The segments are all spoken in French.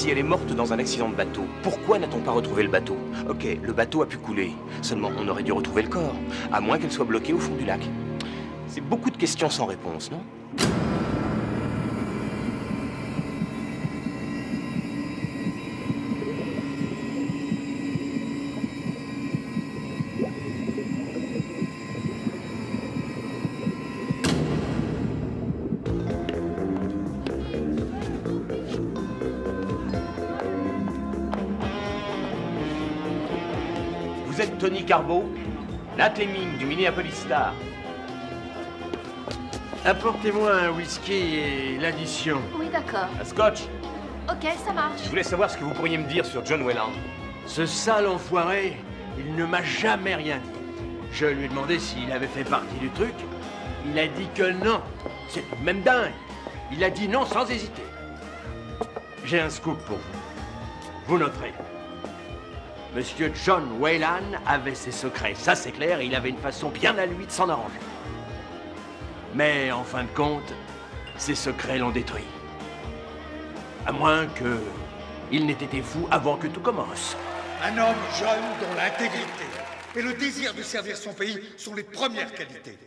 Si elle est morte dans un accident de bateau, pourquoi n'a-t-on pas retrouvé le bateau? Ok, le bateau a pu couler. Seulement, on aurait dû retrouver le corps. À moins qu'elle soit bloquée au fond du lac. C'est beaucoup de questions sans réponse, non? Vous êtes Tony Carbo, Nat Lemming du Minneapolis Star. Apportez-moi un whisky et l'addition. Oui, d'accord. Un scotch. Ok, ça marche. Je voulais savoir ce que vous pourriez me dire sur John Wayland. Ce sale enfoiré, il ne m'a jamais rien dit. Je lui ai demandé s'il avait fait partie du truc. Il a dit que non. C'est même dingue. Il a dit non sans hésiter. J'ai un scoop pour vous. Vous noterez. Monsieur John Wayland avait ses secrets, ça c'est clair, il avait une façon bien à lui de s'en arranger. Mais en fin de compte, ses secrets l'ont détruit. À moins que il n'ait été fou avant que tout commence. Un homme jeune dont l'intégrité et le désir de servir son pays sont les premières qualités.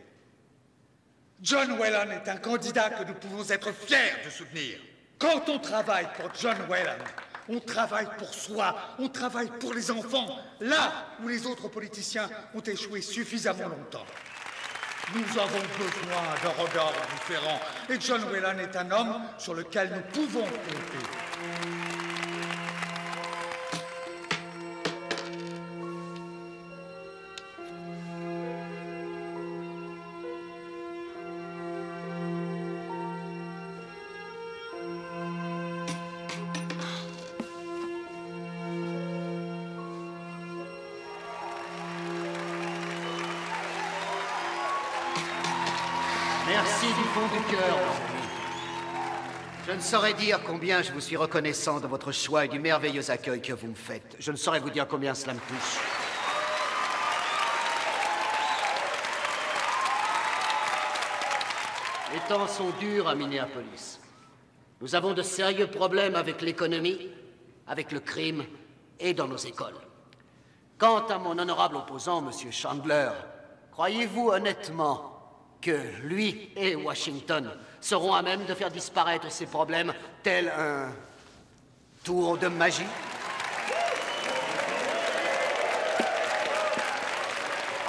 John Wayland est un candidat que nous pouvons être fiers de soutenir. Quand on travaille pour John Wayland, on travaille pour soi, on travaille pour les enfants, là où les autres politiciens ont échoué suffisamment longtemps. Nous avons besoin d'un regard différent, et John Wayland est un homme sur lequel nous pouvons compter. Merci du fond du cœur, mes amis. Je ne saurais dire combien je vous suis reconnaissant de votre choix et du merveilleux accueil que vous me faites. Je ne saurais vous dire combien cela me touche. Les temps sont durs à Minneapolis. Nous avons de sérieux problèmes avec l'économie, avec le crime et dans nos écoles. Quant à mon honorable opposant, M. Chandler, croyez-vous honnêtement que lui et Washington seront à même de faire disparaître ces problèmes tel un tour de magie?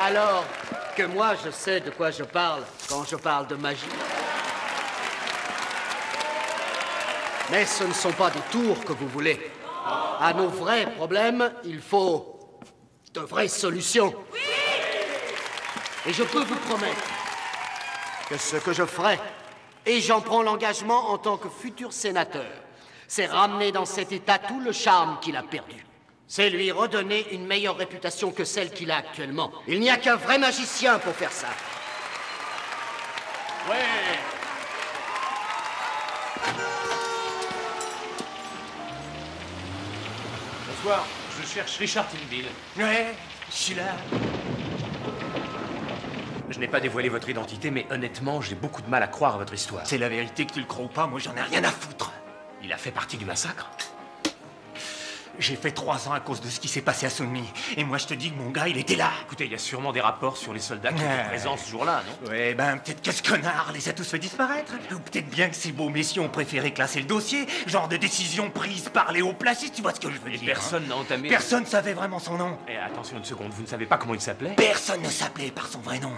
Alors que moi, je sais de quoi je parle quand je parle de magie. Mais ce ne sont pas des tours que vous voulez. À nos vrais problèmes, il faut de vraies solutions. Et je peux vous promettre que ce que je ferai, et j'en prends l'engagement en tant que futur sénateur, c'est ramener dans cet État tout le charme qu'il a perdu. C'est lui redonner une meilleure réputation que celle qu'il a actuellement. Il n'y a qu'un vrai magicien pour faire ça. Ouais. Bonsoir, je cherche Richard Tinville. Ouais, je suis là. Je n'ai pas dévoilé votre identité, mais honnêtement, j'ai beaucoup de mal à croire à votre histoire. C'est la vérité que tu le crois ou pas, moi j'en ai rien à foutre. Il a fait partie du massacre? J'ai fait 3 ans à cause de ce qui s'est passé à Sunmi. Et moi je te dis que mon gars, il était là. Écoutez, il y a sûrement des rapports sur les soldats qui étaient présents ce jour-là, non? Ouais, ben peut-être que ce connard les a tous fait disparaître. Ou peut-être bien que ces beaux messieurs ont préféré classer le dossier. Genre de décision prise par les hauts placés, tu vois ce que je veux dire. Personne n'a entamé... Personne savait vraiment son nom. Eh, attention une seconde, vous ne savez pas comment il s'appelait? Personne ne s'appelait par son vrai nom.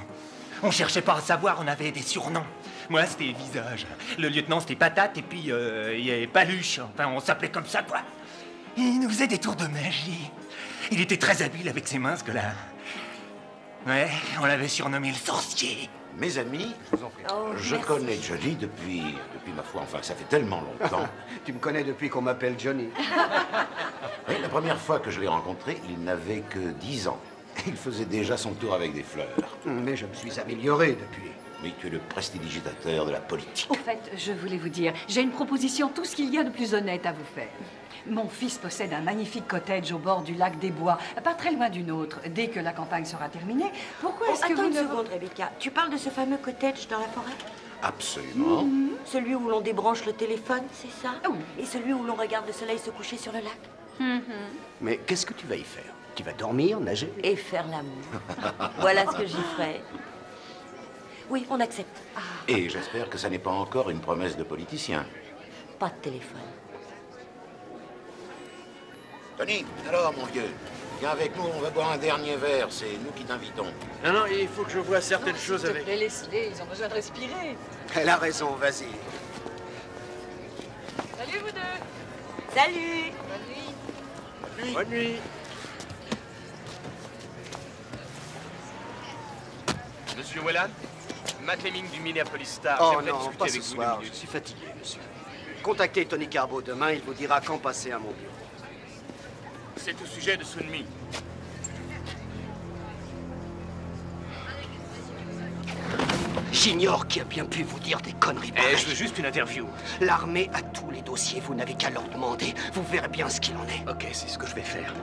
On cherchait pas à savoir, on avait des surnoms. Moi, c'était Visage. Le lieutenant, c'était Patate, et puis, il y avait Paluche. Enfin, on s'appelait comme ça, quoi. Et il nous faisait des tours de magie. Il était très habile avec ses mains, ce gars-là. Ouais, on l'avait surnommé le sorcier. Mes amis, je merci. connais Johnny depuis ma foi, enfin, ça fait tellement longtemps. Tu me connais depuis qu'on m'appelle Johnny. Oui, la première fois que je l'ai rencontré, il n'avait que 10 ans. Il faisait déjà son tour avec des fleurs. Mais je me suis amélioré depuis. Mais tu es le prestidigitateur de la politique. Au fait, je voulais vous dire, j'ai une proposition, tout ce qu'il y a de plus honnête à vous faire. Mon fils possède un magnifique cottage au bord du lac des Bois, pas très loin du nôtre. Dès que la campagne sera terminée, pourquoi est-ce que Attends vous une ne... seconde, Rebecca. Tu parles de ce fameux cottage dans la forêt? Absolument. Celui où l'on débranche le téléphone, c'est ça? Oui. Et celui où l'on regarde le soleil se coucher sur le lac? Mais qu'est-ce que tu vas y faire? Tu vas dormir, nager? Et faire l'amour. Voilà ce que j'y ferai. Oui, on accepte. Et j'espère que ça n'est pas encore une promesse de politicien. Pas de téléphone. Tony, alors, mon vieux, viens avec nous, on va boire un dernier verre. C'est nous qui t'invitons. Non, non, il faut que je vois certaines choses avec. Laisse-les, ils ont besoin de respirer. Elle a raison, vas-y. Salut vous deux. Salut! Bonne nuit. Monsieur Whelan, Matt Lemming du Minneapolis Star. Oh J'aimerais non, discuter pas avec ce vous soir. 2 Je minutes. suis fatigué, monsieur. Contactez Tony Carbo demain, il vous dira quand passer à mon bureau. C'est au sujet de Sunmi. J'ignore qui a bien pu vous dire des conneries Eh, pareilles. je veux juste une interview. L'armée a tous les dossiers, vous n'avez qu'à leur demander. Vous verrez bien ce qu'il en est. Ok, c'est ce que je vais faire.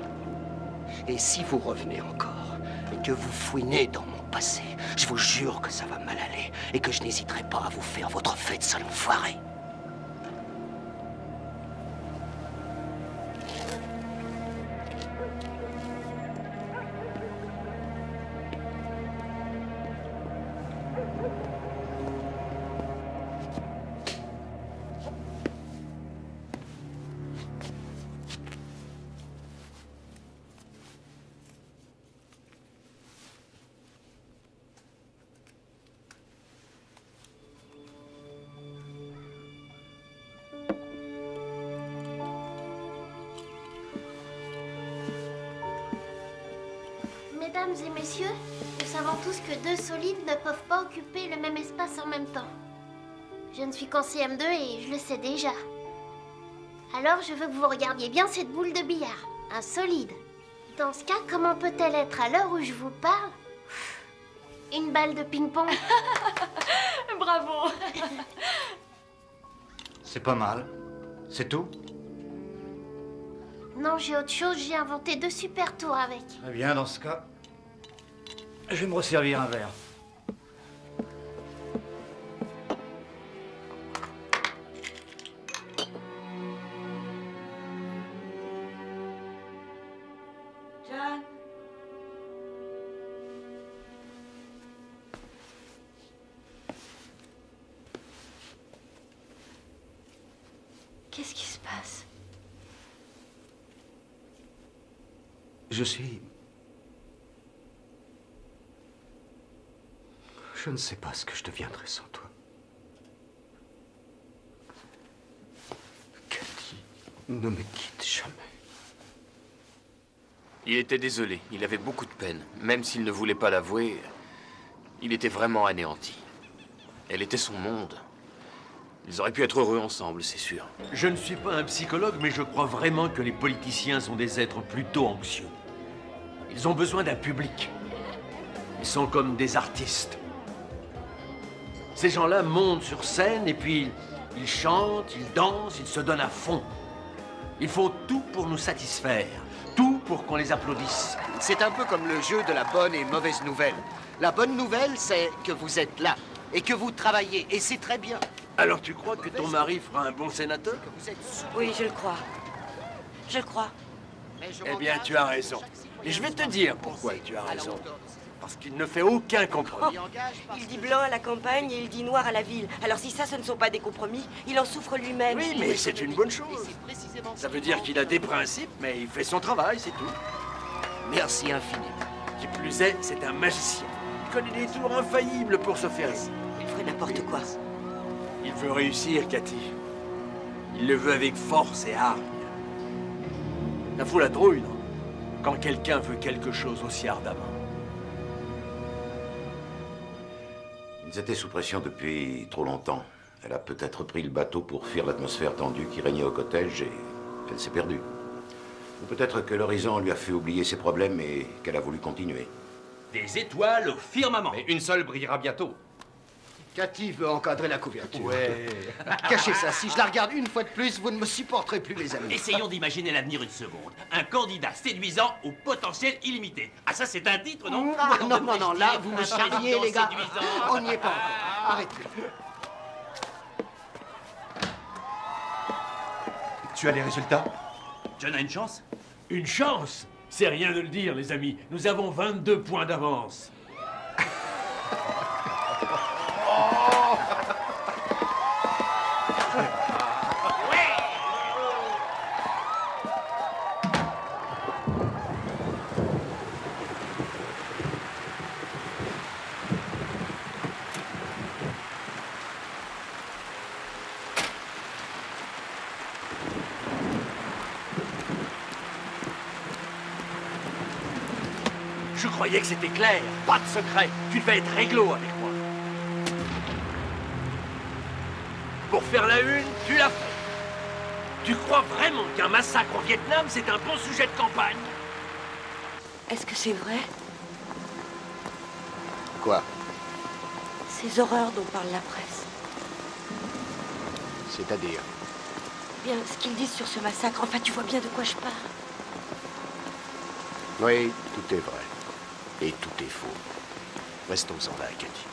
Et si vous revenez encore et que vous fouinez dans mon passé, je vous jure que ça va mal aller et que je n'hésiterai pas à vous faire votre fête, sale enfoiré. Mesdames et messieurs, nous savons tous que deux solides ne peuvent pas occuper le même espace en même temps. Je ne suis qu'en CM2 et je le sais déjà. Alors je veux que vous regardiez bien cette boule de billard, un solide. Dans ce cas, comment peut-elle être à l'heure où je vous parle une balle de ping-pong? Bravo. C'est pas mal. C'est tout? Non, j'ai autre chose, j'ai inventé 2 super tours avec. Très bien, dans ce cas, je vais me resservir un verre. John? Qu'est-ce qui se passe? Je suis... Je ne sais pas ce que je deviendrais sans toi. Cathy, ne me quitte jamais. Il était désolé, il avait beaucoup de peine. Même s'il ne voulait pas l'avouer, il était vraiment anéanti. Elle était son monde. Ils auraient pu être heureux ensemble, c'est sûr. Je ne suis pas un psychologue, mais je crois vraiment que les politiciens sont des êtres plutôt anxieux. Ils ont besoin d'un public. Ils sont comme des artistes. Ces gens-là montent sur scène et puis ils chantent, ils dansent, ils se donnent à fond. Ils font tout pour nous satisfaire, tout pour qu'on les applaudisse. C'est un peu comme le jeu de la bonne et mauvaise nouvelle. La bonne nouvelle, c'est que vous êtes là et que vous travaillez, et c'est très bien. Alors tu crois que ton mari fera un bon sénateur? Que vous êtes... Oui, je le crois. Je le crois. Eh bien, tu as raison. Et je vais te dire pourquoi tu as raison. Parce qu'il ne fait aucun compromis. Il dit blanc à la campagne et il dit noir à la ville. Alors si ça, ce ne sont pas des compromis, il en souffre lui-même. Oui, mais c'est une bonne chose. Ça veut dire qu'il a des principes, mais il fait son travail, c'est tout. Merci infiniment. Qui plus est, c'est un magicien. Il connaît des tours infaillibles pour se faire aimer. Il ferait n'importe quoi. Il veut réussir, Cathy. Il le veut avec force et hargne. Ça fout la trouille, non? Quand quelqu'un veut quelque chose aussi ardemment. Ils étaient sous pression depuis trop longtemps. Elle a peut-être pris le bateau pour fuir l'atmosphère tendue qui régnait au cottage et elle s'est perdue. Ou peut-être que l'horizon lui a fait oublier ses problèmes et qu'elle a voulu continuer. Des étoiles au firmament. Mais une seule brillera bientôt. Cathy veut encadrer la couverture. Ouais. Cachez ça, si je la regarde une fois de plus, vous ne me supporterez plus, mes amis. Essayons d'imaginer l'avenir une seconde. Un candidat séduisant au potentiel illimité. Ah, ça, c'est un titre, non? Ah, non, là, vous me charriez, les gars. On n'y est pas encore. Arrêtez. Tu as les résultats? John a une chance? Une chance? C'est rien de le dire, les amis. Nous avons 22 points d'avance. Je croyais que c'était clair. Pas de secret. Tu devais être réglo avec moi. Pour faire la une, tu l'as fait. Tu crois vraiment qu'un massacre au Vietnam, c'est un bon sujet de campagne? Est-ce que c'est vrai? Quoi? Ces horreurs dont parle la presse. C'est-à-dire? Bien, ce qu'ils disent sur ce massacre, enfin, tu vois bien de quoi je parle. Oui, tout est vrai. Et tout est faux. Restons-en là, Cathy.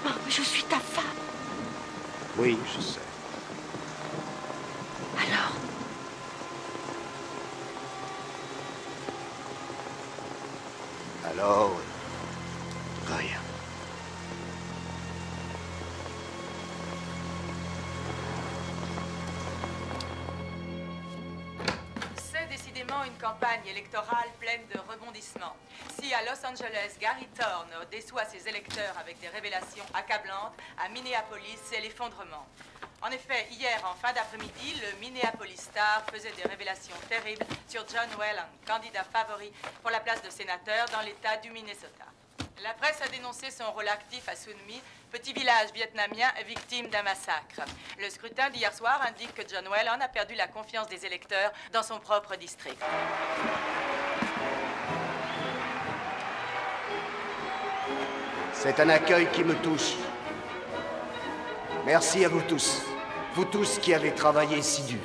Oh, mais je suis ta femme. Oui, je sais. Alors? Alors, rien. C'est décidément une campagne électorale pleine de rebondissements. Si à Los Angeles, Gary Thorne déçoit ses électeurs avec des révélations accablantes, à Minneapolis, c'est l'effondrement. En effet, hier, en fin d'après-midi, le Minneapolis Star faisait des révélations terribles sur John Whelan, candidat favori pour la place de sénateur dans l'État du Minnesota. La presse a dénoncé son rôle actif à Sun Mi, petit village vietnamien victime d'un massacre. Le scrutin d'hier soir indique que John Whelan a perdu la confiance des électeurs dans son propre district. C'est un accueil qui me touche. Merci à vous tous. Vous tous qui avez travaillé si dur.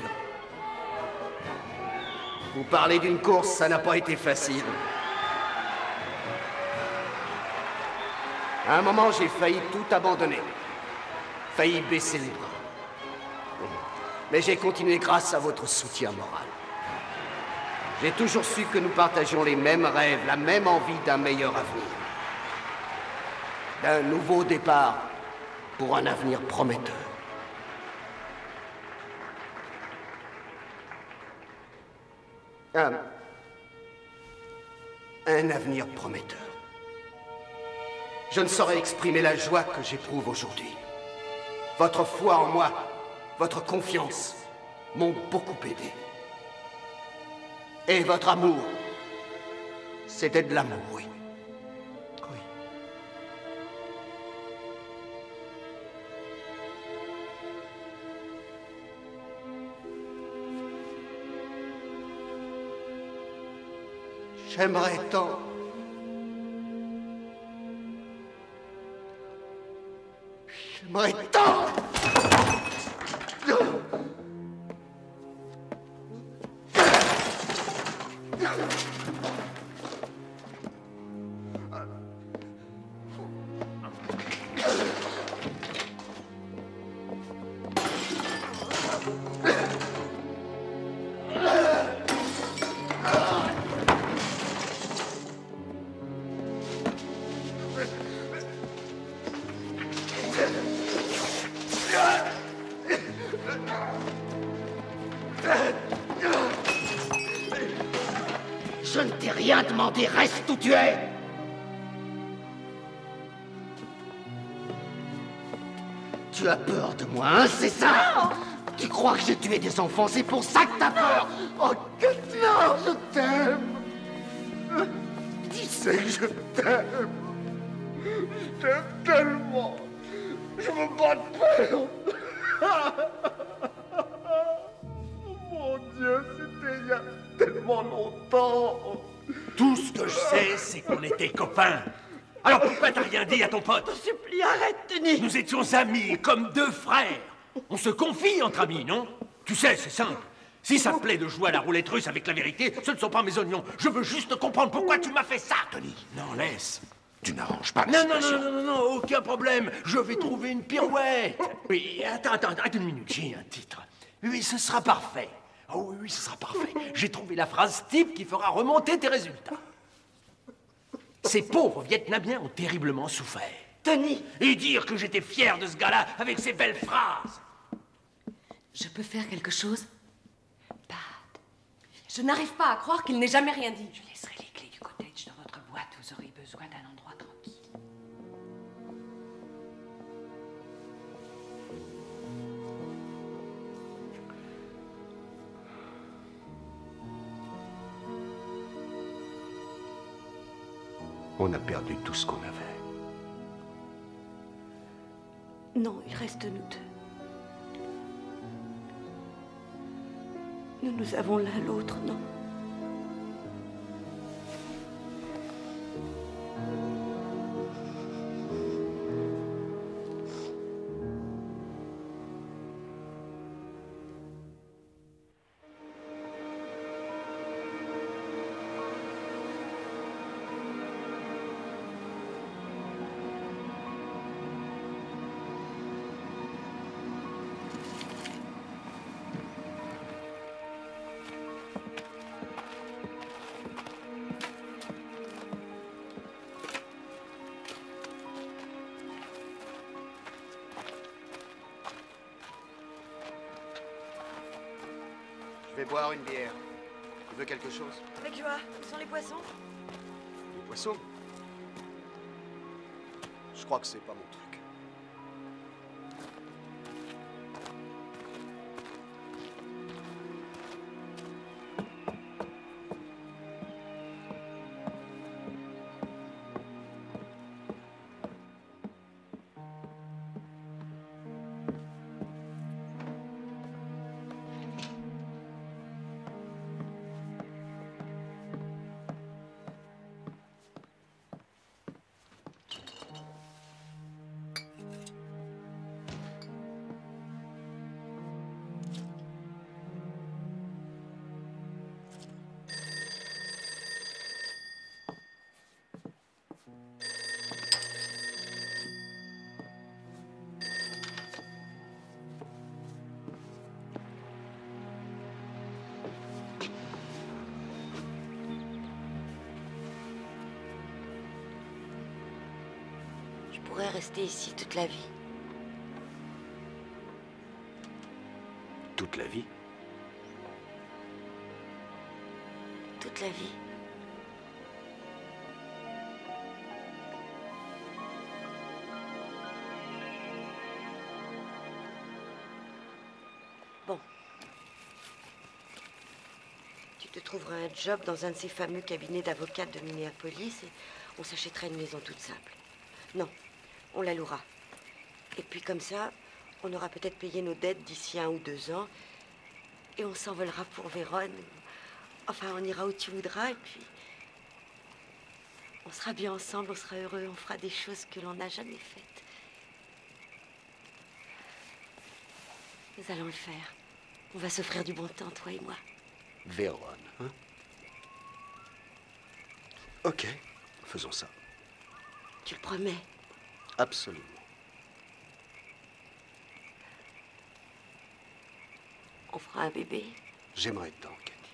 Vous parlez d'une course, ça n'a pas été facile. À un moment, j'ai failli tout abandonner. Failli baisser les bras. Mais j'ai continué grâce à votre soutien moral. J'ai toujours su que nous partagions les mêmes rêves, la même envie d'un meilleur avenir. D'un nouveau départ pour un avenir prometteur. Un avenir prometteur. Je ne saurais exprimer la joie que j'éprouve aujourd'hui. Votre foi en moi, votre confiance m'ont beaucoup aidé. Et votre amour, c'était de l'amour, oui. Oui. J'aimerais tant... J'aimerais tant... Je ne t'ai rien demandé, reste où tu es! Tu as peur de moi, hein, c'est ça? Non. Tu crois que j'ai tué des enfants, c'est pour ça que t'as peur? Oh, non, je t'aime! Tu sais que je t'aime! Je t'aime tellement! Je me bats de peur! Mon Dieu, c'était il y a tellement longtemps! Tout ce que je sais, c'est qu'on était copains. Alors pourquoi t'as rien dit à ton pote? Je t'en supplie, arrête, Denis. Nous étions amis, comme deux frères. On se confie entre amis, non? Tu sais, c'est simple. Si ça te plaît de jouer à la roulette russe avec la vérité, ce ne sont pas mes oignons. Je veux juste comprendre pourquoi tu m'as fait ça, Tony. Non, laisse. Tu n'arranges pas la situation. Non, aucun problème. Je vais trouver une pirouette. Oui, attends, une minute, j'ai un titre. Oui, ce sera parfait. Oh oui, oui, ce sera parfait. J'ai trouvé la phrase type qui fera remonter tes résultats. Ces pauvres Vietnamiens ont terriblement souffert. Tony! Et dire que j'étais fier de ce gars-là avec ses belles phrases. Je peux faire quelque chose? Pat, je n'arrive pas à croire qu'il n'ait jamais rien dit. Je laisserai les clés du cottage dans votre boîte. Vous aurez besoin d'un endroit tranquille. On a perdu tout ce qu'on avait. Non, il reste nous deux. Nous nous avons l'un l'autre, non? Je vais boire une bière. Tu veux quelque chose? Avec joie. Où sont les poissons? Les poissons? Je crois que c'est pas mon truc. Je pourrais rester ici toute la vie. Toute la vie? Toute la vie. Bon. Tu te trouveras un job dans un de ces fameux cabinets d'avocats de Minneapolis et on s'achètera une maison toute simple. Non, on la louera. Et puis comme ça, on aura peut-être payé nos dettes d'ici 1 ou 2 ans et on s'envolera pour Vérone. Enfin, on ira où tu voudras et puis on sera bien ensemble, on sera heureux, on fera des choses que l'on n'a jamais faites. Nous allons le faire. On va s'offrir du bon temps, toi et moi. Vérone, hein? Ok, faisons ça. Tu le promets? Absolument. On fera un bébé? J'aimerais tant, Cathy.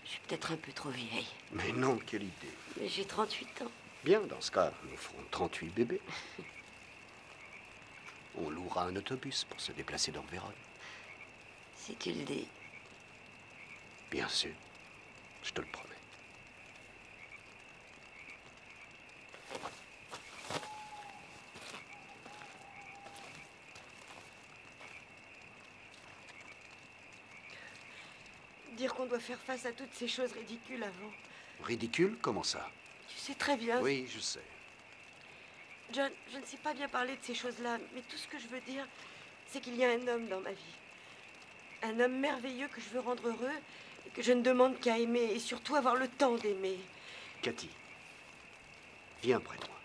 Je suis peut-être un peu trop vieille. Mais non, quelle idée. Mais j'ai 38 ans. Bien, dans ce cas, nous ferons 38 bébés. On louera un autobus pour se déplacer dans Vérone. Si tu le dis. Bien sûr, je te le promets. Dire qu'on doit faire face à toutes ces choses ridicules avant. Ridicule? Comment ça? Tu sais très bien. Oui, je sais. John, je ne sais pas bien parler de ces choses-là, mais tout ce que je veux dire, c'est qu'il y a un homme dans ma vie. Un homme merveilleux que je veux rendre heureux et que je ne demande qu'à aimer et surtout avoir le temps d'aimer. Cathy, viens près de moi.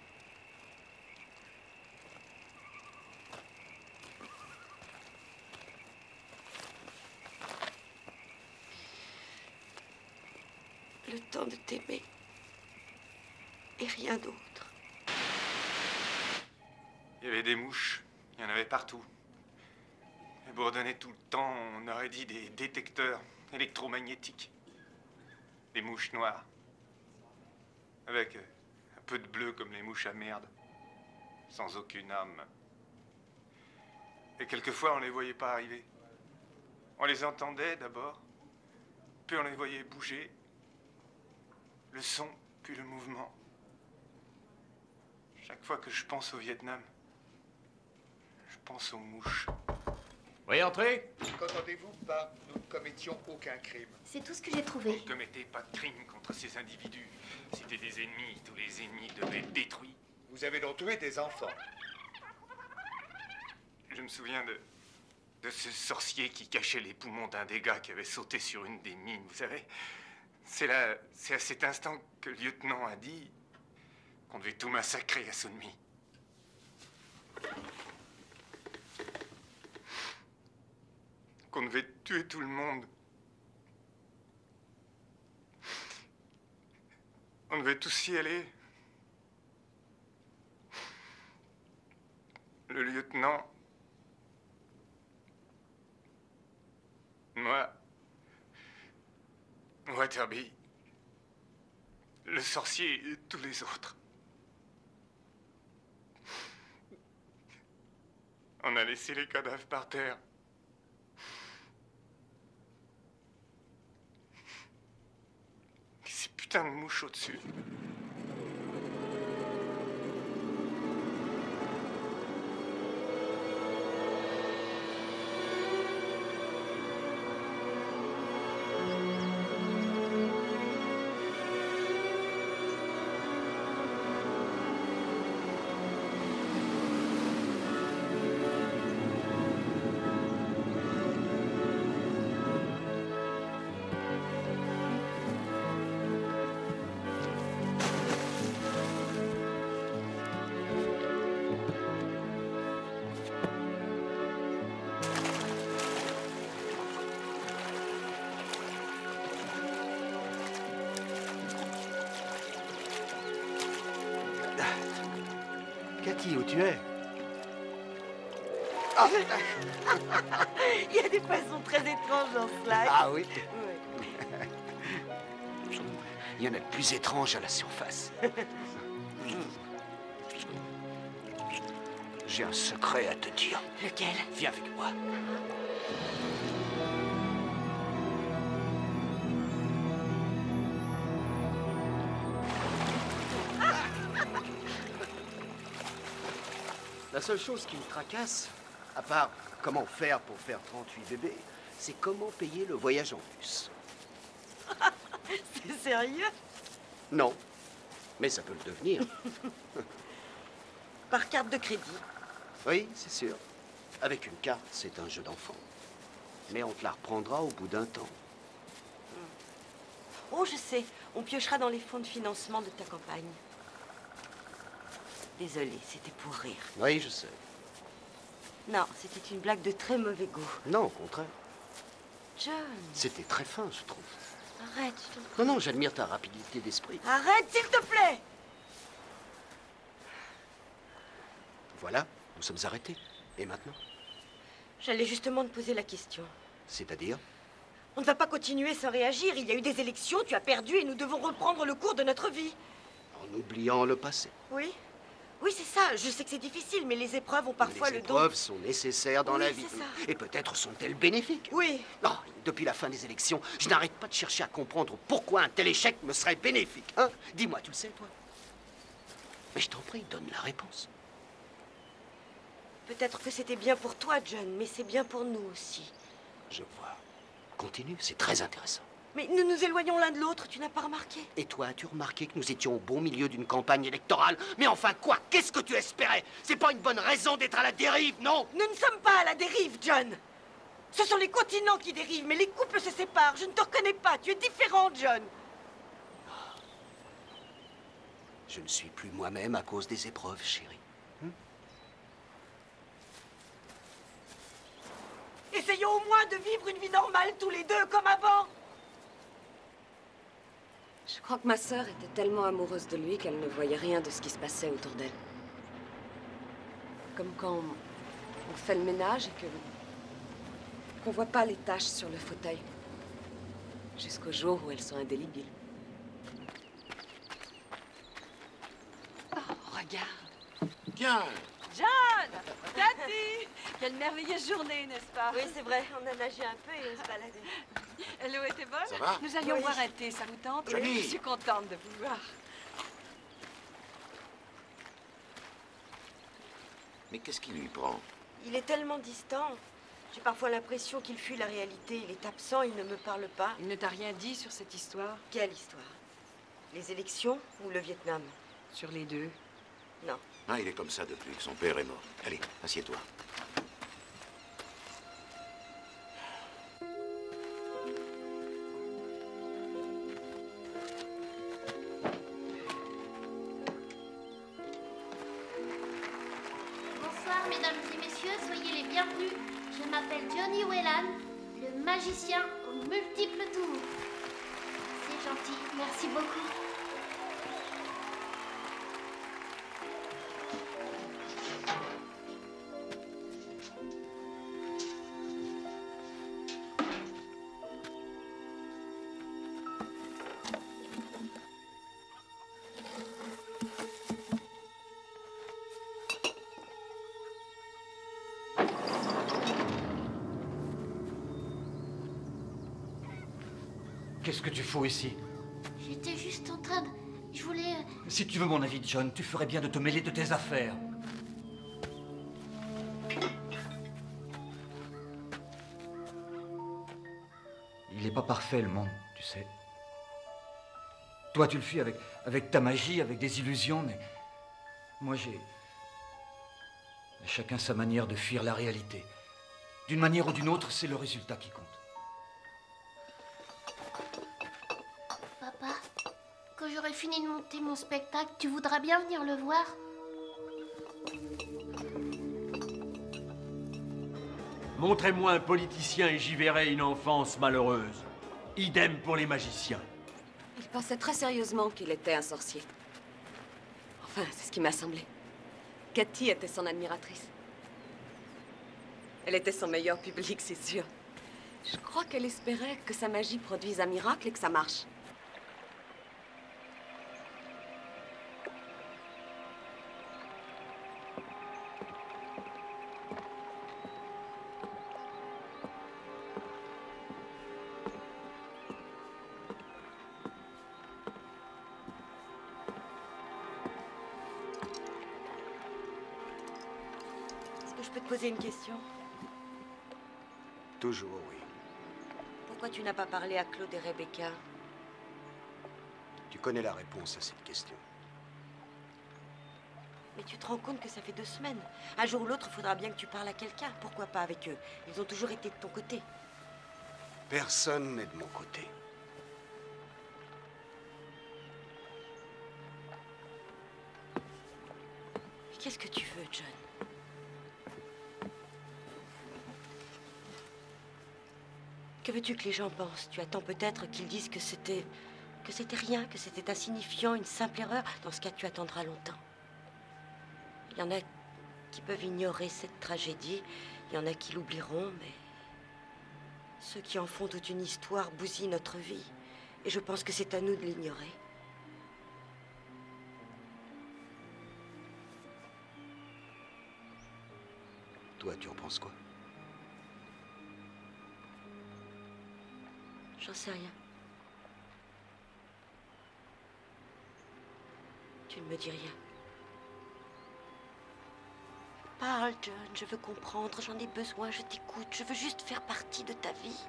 Le temps de t'aimer et rien d'autre. Il y avait des mouches, il y en avait partout. Et bourdonnait tout le temps, on aurait dit des détecteurs électromagnétiques. Des mouches noires. Avec un peu de bleu comme les mouches à merde. Sans aucune âme. Et quelquefois, on les voyait pas arriver. On les entendait d'abord, puis on les voyait bouger. Le son, puis le mouvement. Chaque fois que je pense au Vietnam, je pense aux mouches. Oui, entrez. Qu'entendez-vous par « nous ne commettions aucun crime » ? C'est tout ce que j'ai trouvé. Vous ne commettez pas de crime contre ces individus. C'était des ennemis, tous les ennemis devaient être détruits. Vous avez donc tué des enfants. Je me souviens de ce sorcier qui cachait les poumons d'un des gars qui avait sauté sur une des mines, vous savez. C'est à cet instant que le lieutenant a dit qu'on devait tout massacrer à Sunmi. Qu'on devait tuer tout le monde. On devait tous y aller. Le lieutenant... Moi... Waterby... Le sorcier et tous les autres. On a laissé les cadavres par terre. Et ces putains de mouches au-dessus. Cathy, où tu es? Il y a des façons très étranges dans ce lac. Ah oui? Ouais. Il y en a de plus étranges à la surface. J'ai un secret à te dire. Lequel? Viens avec moi. La seule chose qui me tracasse, à part comment faire pour faire 38 bébés, c'est comment payer le voyage en bus. C'est sérieux? Non, mais ça peut le devenir. Par carte de crédit. Oui, c'est sûr. Avec une carte, c'est un jeu d'enfant. Mais on te la reprendra au bout d'un temps. Oh, je sais. On piochera dans les fonds de financement de ta campagne. Désolée, c'était pour rire. Oui, je sais. Non, c'était une blague de très mauvais goût. Non, au contraire. John. C'était très fin, je trouve. Arrête, je t'en prie. Non, j'admire ta rapidité d'esprit. Arrête, s'il te plaît! Voilà, nous sommes arrêtés. Et maintenant? J'allais justement te poser la question. C'est-à-dire? On ne va pas continuer sans réagir. Il y a eu des élections, tu as perdu et nous devons reprendre le cours de notre vie. En oubliant le passé. Oui. Oui, c'est ça. Je sais que c'est difficile, mais les épreuves ont parfois les le don... épreuves sont nécessaires dans Oui, la vie. c'est ça. Et peut-être sont-elles bénéfiques. Oui. Non, depuis la fin des élections, je n'arrête pas de chercher à comprendre pourquoi un tel échec me serait bénéfique. Hein? Dis-moi, tu le sais, toi? Mais je t'en prie, donne la réponse. Peut-être que c'était bien pour toi, John, mais c'est bien pour nous aussi. Je vois. Continue, c'est très intéressant. Mais nous nous éloignons l'un de l'autre, tu n'as pas remarqué? Et toi, as-tu remarqué que nous étions au bon milieu d'une campagne électorale? Mais enfin quoi? Qu'est-ce que tu espérais? C'est pas une bonne raison d'être à la dérive, non? Nous ne sommes pas à la dérive, John. Ce sont les continents qui dérivent, mais les couples se séparent. Je ne te reconnais pas, tu es différent, John. Je ne suis plus moi-même à cause des épreuves, chérie. Essayons au moins de vivre une vie normale tous les deux, comme avant. Je crois que ma sœur était tellement amoureuse de lui qu'elle ne voyait rien de ce qui se passait autour d'elle. Comme quand on fait le ménage et que qu'on voit pas les taches sur le fauteuil. Jusqu'au jour où elles sont indélébiles. Oh, regarde. Tiens. John! Cathy! Quelle merveilleuse journée, n'est-ce pas? Oui, c'est vrai. On a nagé un peu et on se baladait. L'eau était bonne? Ça va? Nous allions boire un thé, ça vous tente? Johnny! Je suis contente de vous voir. Mais qu'est-ce qui lui prend? Il est tellement distant. J'ai parfois l'impression qu'il fuit la réalité. Il est absent, il ne me parle pas. Il ne t'a rien dit sur cette histoire? Quelle histoire? Les élections ou le Vietnam? Sur les deux. Non. Ah, il est comme ça depuis que son père est mort. Allez, assieds-toi. Bonsoir, mesdames et messieurs, soyez les bienvenus. Je m'appelle Johnny Whelan, le magicien aux multiples tours. C'est gentil, merci beaucoup. Qu'est-ce que tu fous ici? J'étais juste en train de... Je voulais... Si tu veux mon avis, John, tu ferais bien de te mêler de tes affaires. Il n'est pas parfait, le monde, tu sais. Toi, tu le fuis avec ta magie, avec des illusions, mais... Moi, j'ai... Chacun sa manière de fuir la réalité. D'une manière ou d'une autre, c'est le résultat qui compte. Papa, quand j'aurai fini de monter mon spectacle, tu voudras bien venir le voir? Montrez-moi un politicien et j'y verrai une enfance malheureuse. Idem pour les magiciens. Il pensait très sérieusement qu'il était un sorcier. Enfin, c'est ce qui m'a semblé. Cathy était son admiratrice. Elle était son meilleur public, c'est sûr. Je crois qu'elle espérait que sa magie produise un miracle et que ça marche. Je peux te poser une question? Toujours, oui. Pourquoi tu n'as pas parlé à Claude et Rebecca? Tu connais la réponse à cette question. Mais tu te rends compte que ça fait 2 semaines. Un jour ou l'autre, il faudra bien que tu parles à quelqu'un. Pourquoi pas avec eux? Ils ont toujours été de ton côté. Personne n'est de mon côté. Mais qu'est-ce que tu veux, John? Que veux-tu que les gens pensent? Tu attends peut-être qu'ils disent que c'était rien, que c'était insignifiant, une simple erreur. Dans ce cas, tu attendras longtemps. Il y en a qui peuvent ignorer cette tragédie. Il y en a qui l'oublieront, mais... ceux qui en font toute une histoire bousillent notre vie. Et je pense que c'est à nous de l'ignorer. Toi, tu en penses quoi? J'en sais rien. Tu ne me dis rien. Parle, John, je veux comprendre, j'en ai besoin, je t'écoute, je veux juste faire partie de ta vie.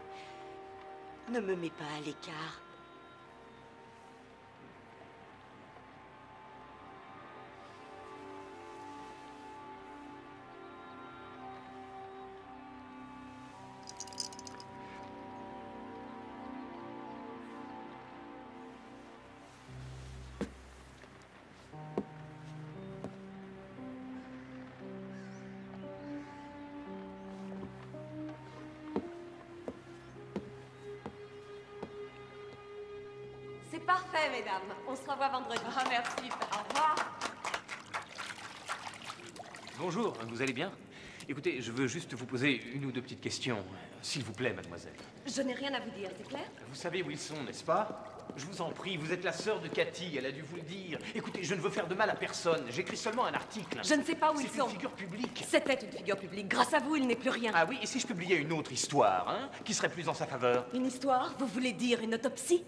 Ne me mets pas à l'écart. C'est parfait, mesdames. On se revoit vendredi. Ah, merci. Au revoir. Bonjour, vous allez bien? Écoutez, je veux juste vous poser une ou deux petites questions. S'il vous plaît, mademoiselle. Je n'ai rien à vous dire, c'est clair? Vous savez où ils sont, n'est-ce pas? Je vous en prie, vous êtes la sœur de Cathy, elle a dû vous le dire. Écoutez, je ne veux faire de mal à personne, j'écris seulement un article. Je ne sais pas où ils sont. C'est une figure publique. C'était une figure publique. Grâce à vous, il n'est plus rien. Ah oui, et si je publiais une autre histoire, hein, qui serait plus en sa faveur? Une histoire? Vous voulez dire une autopsie?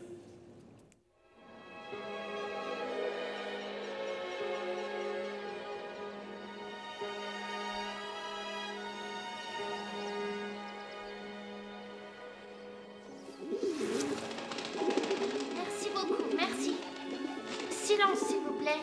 Merci beaucoup, merci. Silence, s'il vous plaît.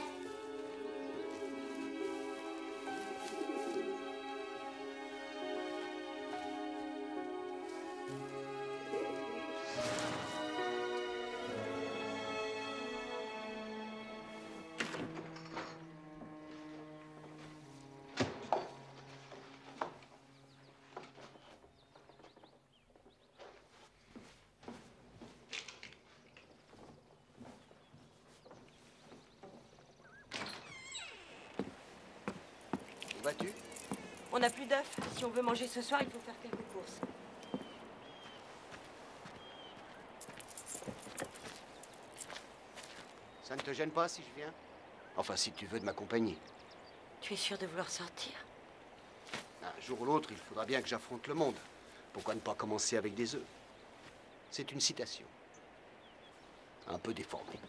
Vas-tu? On n'a plus d'œufs. Si on veut manger ce soir, il faut faire quelques courses. Ça ne te gêne pas si je viens? Enfin, si tu veux de m'accompagner. Tu es sûr de vouloir sortir? Un jour ou l'autre, il faudra bien que j'affronte le monde. Pourquoi ne pas commencer avec des œufs? C'est une citation. Un peu déformée.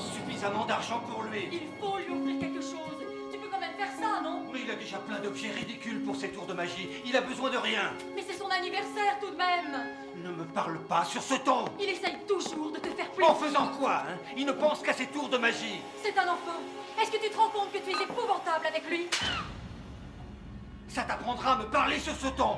Suffisamment d'argent pour lui. Il faut lui offrir quelque chose. Tu peux quand même faire ça, non? Mais il a déjà plein d'objets ridicules pour ses tours de magie. Il a besoin de rien. Mais c'est son anniversaire tout de même. Ne me parle pas sur ce ton. Il essaye toujours de te faire plaisir. En faisant quoi, hein? Il ne pense qu'à ses tours de magie. C'est un enfant. Est-ce que tu te rends compte que tu es épouvantable avec lui? Ça t'apprendra à me parler sur ce ton.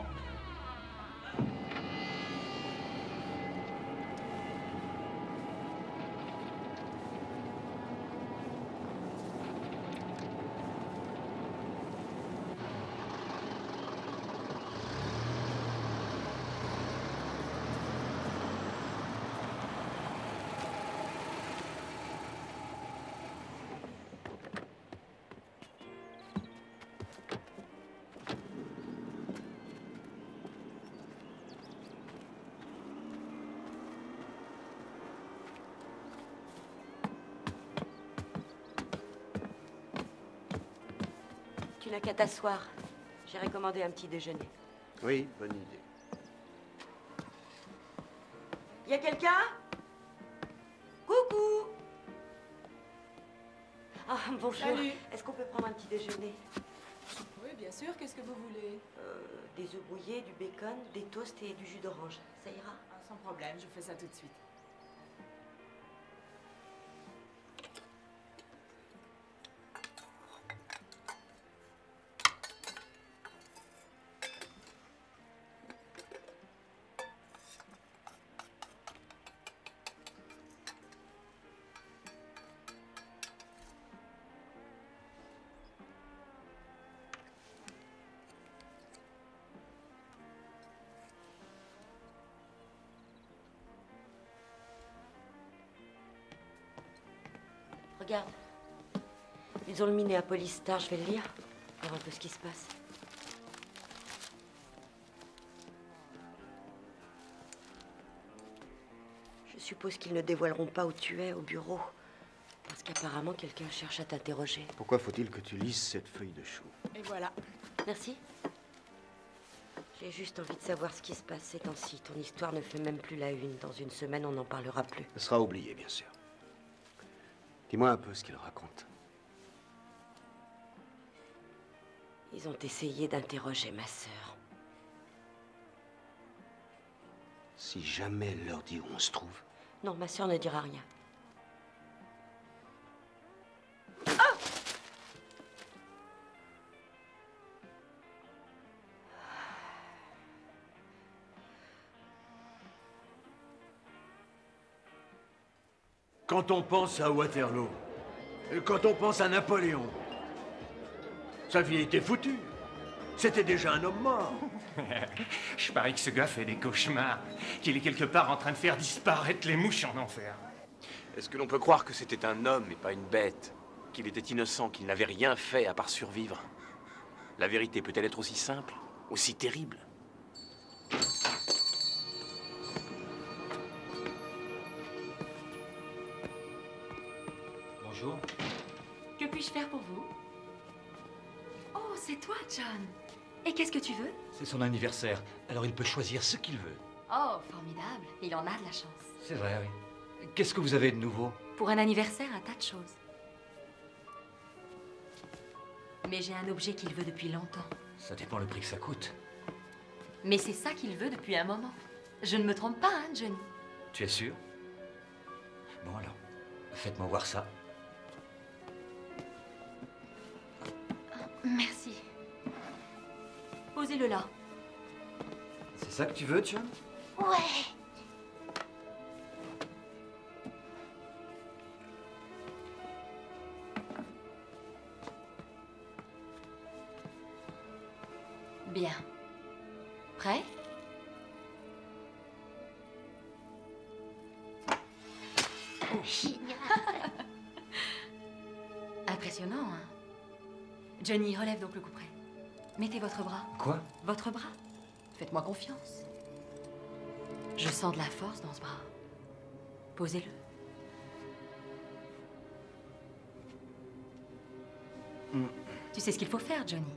Tu n'as qu'à t'asseoir. J'ai recommandé un petit déjeuner. Oui, bonne idée. Y a quelqu'un? Coucou! Ah, bonjour. Salut. Est-ce qu'on peut prendre un petit déjeuner? Oui, bien sûr. Qu'est-ce que vous voulez? Des œufs brouillés, du bacon, des toasts et du jus d'orange. Ça ira? Ah, sans problème, je fais ça tout de suite. Regarde. Ils ont le Minneapolis Star, je vais le lire. Voir un peu ce qui se passe. Je suppose qu'ils ne dévoileront pas où tu es au bureau. Parce qu'apparemment, quelqu'un cherche à t'interroger. Pourquoi faut-il que tu lises cette feuille de chou? Et voilà. Merci. J'ai juste envie de savoir ce qui se passe ces temps-ci. Ton histoire ne fait même plus la une. Dans une semaine, on n'en parlera plus. Ce sera oublié, bien sûr. Dis-moi un peu ce qu'il raconte. Ils ont essayé d'interroger ma sœur. Si jamais elle leur dit où on se trouve, Non, ma sœur ne dira rien. Quand on pense à Waterloo, et quand on pense à Napoléon, sa vie était foutue. C'était déjà un homme mort. Je parie que ce gars fait des cauchemars, qu'il est quelque part en train de faire disparaître les mouches en enfer. Est-ce que l'on peut croire que c'était un homme et pas une bête? Qu'il était innocent, qu'il n'avait rien fait à part survivre? La vérité peut-elle être aussi simple, aussi terrible? Bonjour. Que puis-je faire pour vous? Oh, c'est toi, John. Et qu'est-ce que tu veux? C'est son anniversaire, alors il peut choisir ce qu'il veut. Oh, formidable. Il en a de la chance. C'est vrai, oui. Qu'est-ce que vous avez de nouveau? Pour un anniversaire, un tas de choses. Mais j'ai un objet qu'il veut depuis longtemps. Ça dépend le prix que ça coûte. Mais c'est ça qu'il veut depuis un moment. Je ne me trompe pas, hein, Johnny? Tu es sûr? Bon alors, faites-moi voir ça. Merci. Posez-le là. C'est ça que tu veux, John? Ouais. Bien. Prêt? Génial. Impressionnant, hein? Johnny, relève donc le couperet. Mettez votre bras. Quoi? Votre bras. Faites-moi confiance. Je sens de la force dans ce bras. Posez-le. Tu sais ce qu'il faut faire, Johnny?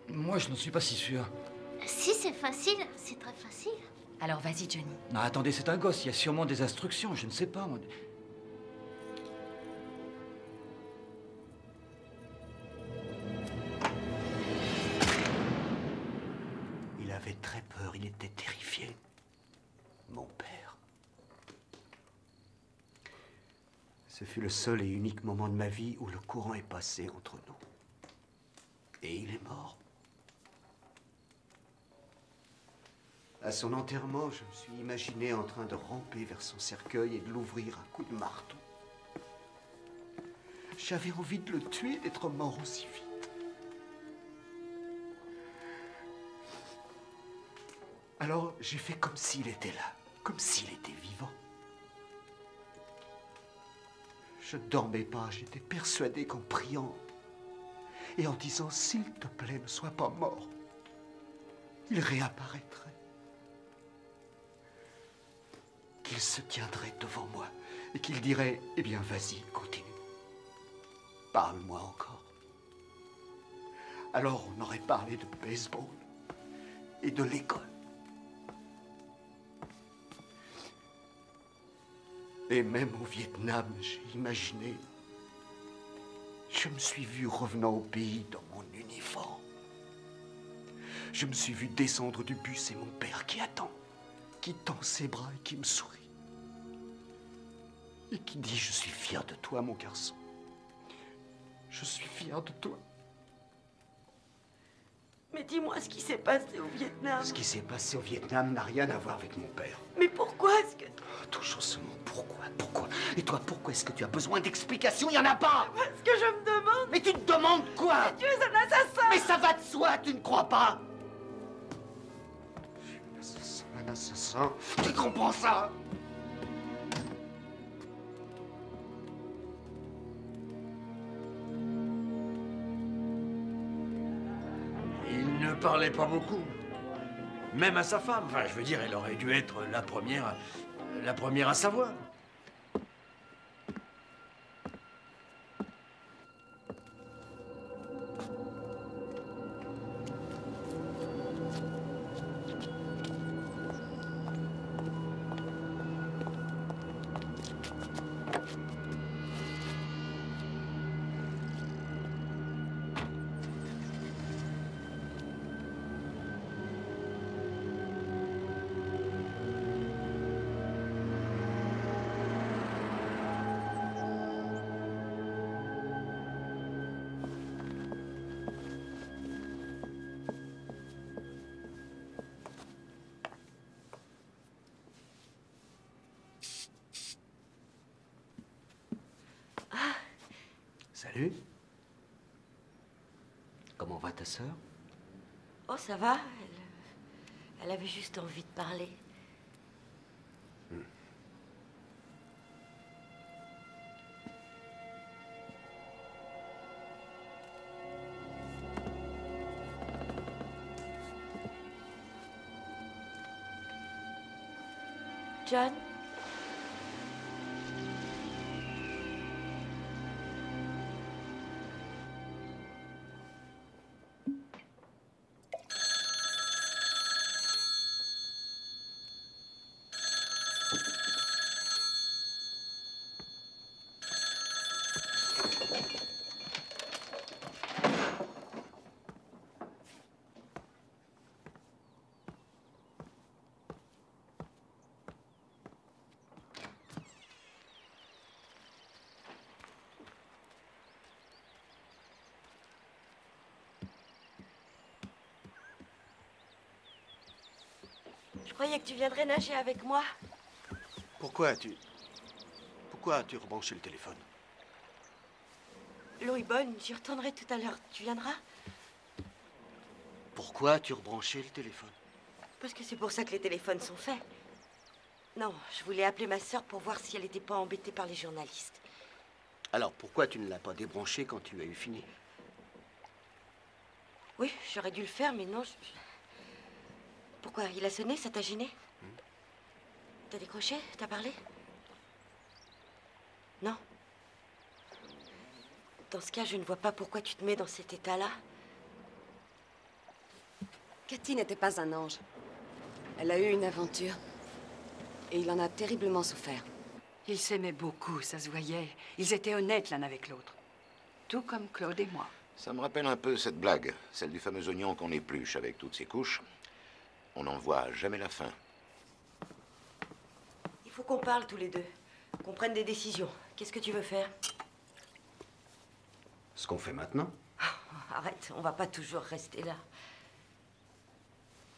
Moi, je n'en suis pas si sûr. Si c'est facile, c'est très facile. Alors vas-y, Johnny. Non, attendez, c'est un gosse, il y a sûrement des instructions, je ne sais pas. Moi. Il avait très peur, il était terrifié. Mon père. Ce fut le seul et unique moment de ma vie où le courant est passé entre nous. Et il est mort. À son enterrement, je me suis imaginé en train de ramper vers son cercueil et de l'ouvrir à coups de marteau. J'avais envie de le tuer, d'être mort aussi vite. Alors, j'ai fait comme s'il était là, comme s'il était vivant. Je ne dormais pas, j'étais persuadé qu'en priant et en disant « S'il te plaît, ne sois pas mort », il réapparaîtrait. Qu'il se tiendrait devant moi et qu'il dirait « Eh bien, vas-y, continue. Parle-moi encore. » Alors on aurait parlé de baseball et de l'école. Et même au Vietnam, j'ai imaginé. Je me suis vu revenant au pays dans mon uniforme. Je me suis vu descendre du bus et mon père qui attend, qui tend ses bras et qui me sourit. Et qui dit « Je suis fier de toi, mon garçon. Je suis fier de toi. » Mais dis-moi ce qui s'est passé au Vietnam. Ce qui s'est passé au Vietnam n'a rien à voir avec mon père. Mais pourquoi est-ce que... Oh, toujours ce mot, pourquoi? Et toi, pourquoi est-ce que tu as besoin d'explications? Il n'y en a pas. Parce que je me demande... Mais tu te demandes quoi? Tu es un assassin. Mais ça va de soi, tu ne crois pas? Je suis un assassin. Tu comprends ça? Il ne parlait pas beaucoup. Même à sa femme. Enfin, je veux dire, elle aurait dû être la première à savoir. Salut. Comment va ta sœur? Oh, ça va. Elle avait juste envie de parler. John? Je croyais que tu viendrais nager avec moi. Pourquoi tu rebranché le téléphone? L'eau est bonne, j'y retournerai tout à l'heure. Tu viendras? Pourquoi tu rebranché le téléphone? Parce que c'est pour ça que les téléphones sont faits. Non, je voulais appeler ma sœur pour voir si elle n'était pas embêtée par les journalistes. Alors pourquoi tu ne l'as pas débranché quand tu as eu fini? Oui, j'aurais dû le faire, mais non. Pourquoi? Il a sonné, ça t'a gêné? T'as décroché? T'as parlé? Non. Dans ce cas, je ne vois pas pourquoi tu te mets dans cet état-là. Cathy n'était pas un ange. Elle a eu une aventure. Et il en a terriblement souffert. Ils s'aimaient beaucoup, ça se voyait. Ils étaient honnêtes l'un avec l'autre. Tout comme Claude et moi. Ça me rappelle un peu cette blague, celle du fameux oignon qu'on épluche avec toutes ses couches. On n'en voit jamais la fin. Il faut qu'on parle tous les deux. Qu'on prenne des décisions. Qu'est-ce que tu veux faire? Ce qu'on fait maintenant? Arrête, on va pas toujours rester là.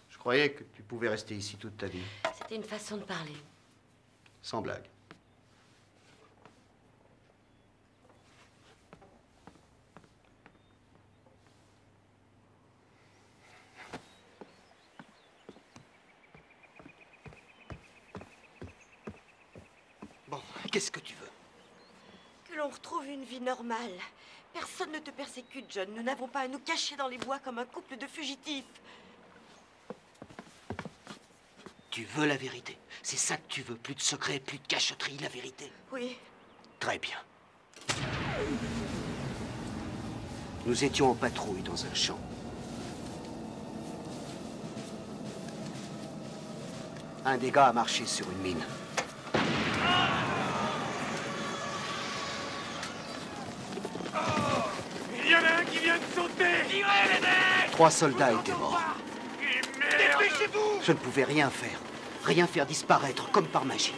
Je croyais que tu pouvais rester ici toute ta vie. C'était une façon de parler. Sans blague. Bon, qu'est-ce que tu veux? Que l'on retrouve une vie normale. Personne ne te persécute, John. Nous n'avons pas à nous cacher dans les bois comme un couple de fugitifs. Tu veux la vérité? C'est ça que tu veux? Plus de secrets, plus de cachotterie, la vérité? Oui. Très bien. Nous étions en patrouille dans un champ. Un des gars a marché sur une mine. Il y en a un qui vient de sauter! Tirez les mecs! 3 soldats étaient morts. Dépêchez-vous! Je ne pouvais rien faire. Rien faire disparaître, comme par magie.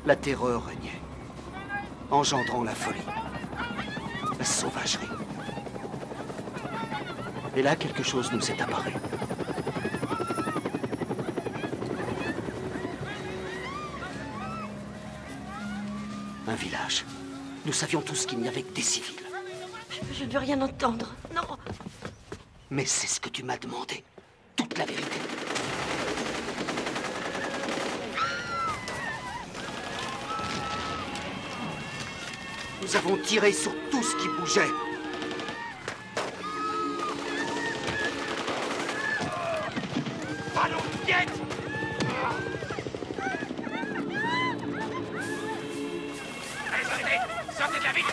La terreur régnait, engendrant la folie, la sauvagerie. Et là, quelque chose nous est apparu. Un village. Nous savions tous qu'il n'y avait que des civils. Je ne veux rien entendre. Non. Mais c'est ce que tu m'as demandé. Toute la vérité. Nous avons tiré sur tout ce qui bougeait. Allons, vite! Allez, sortez de la ville!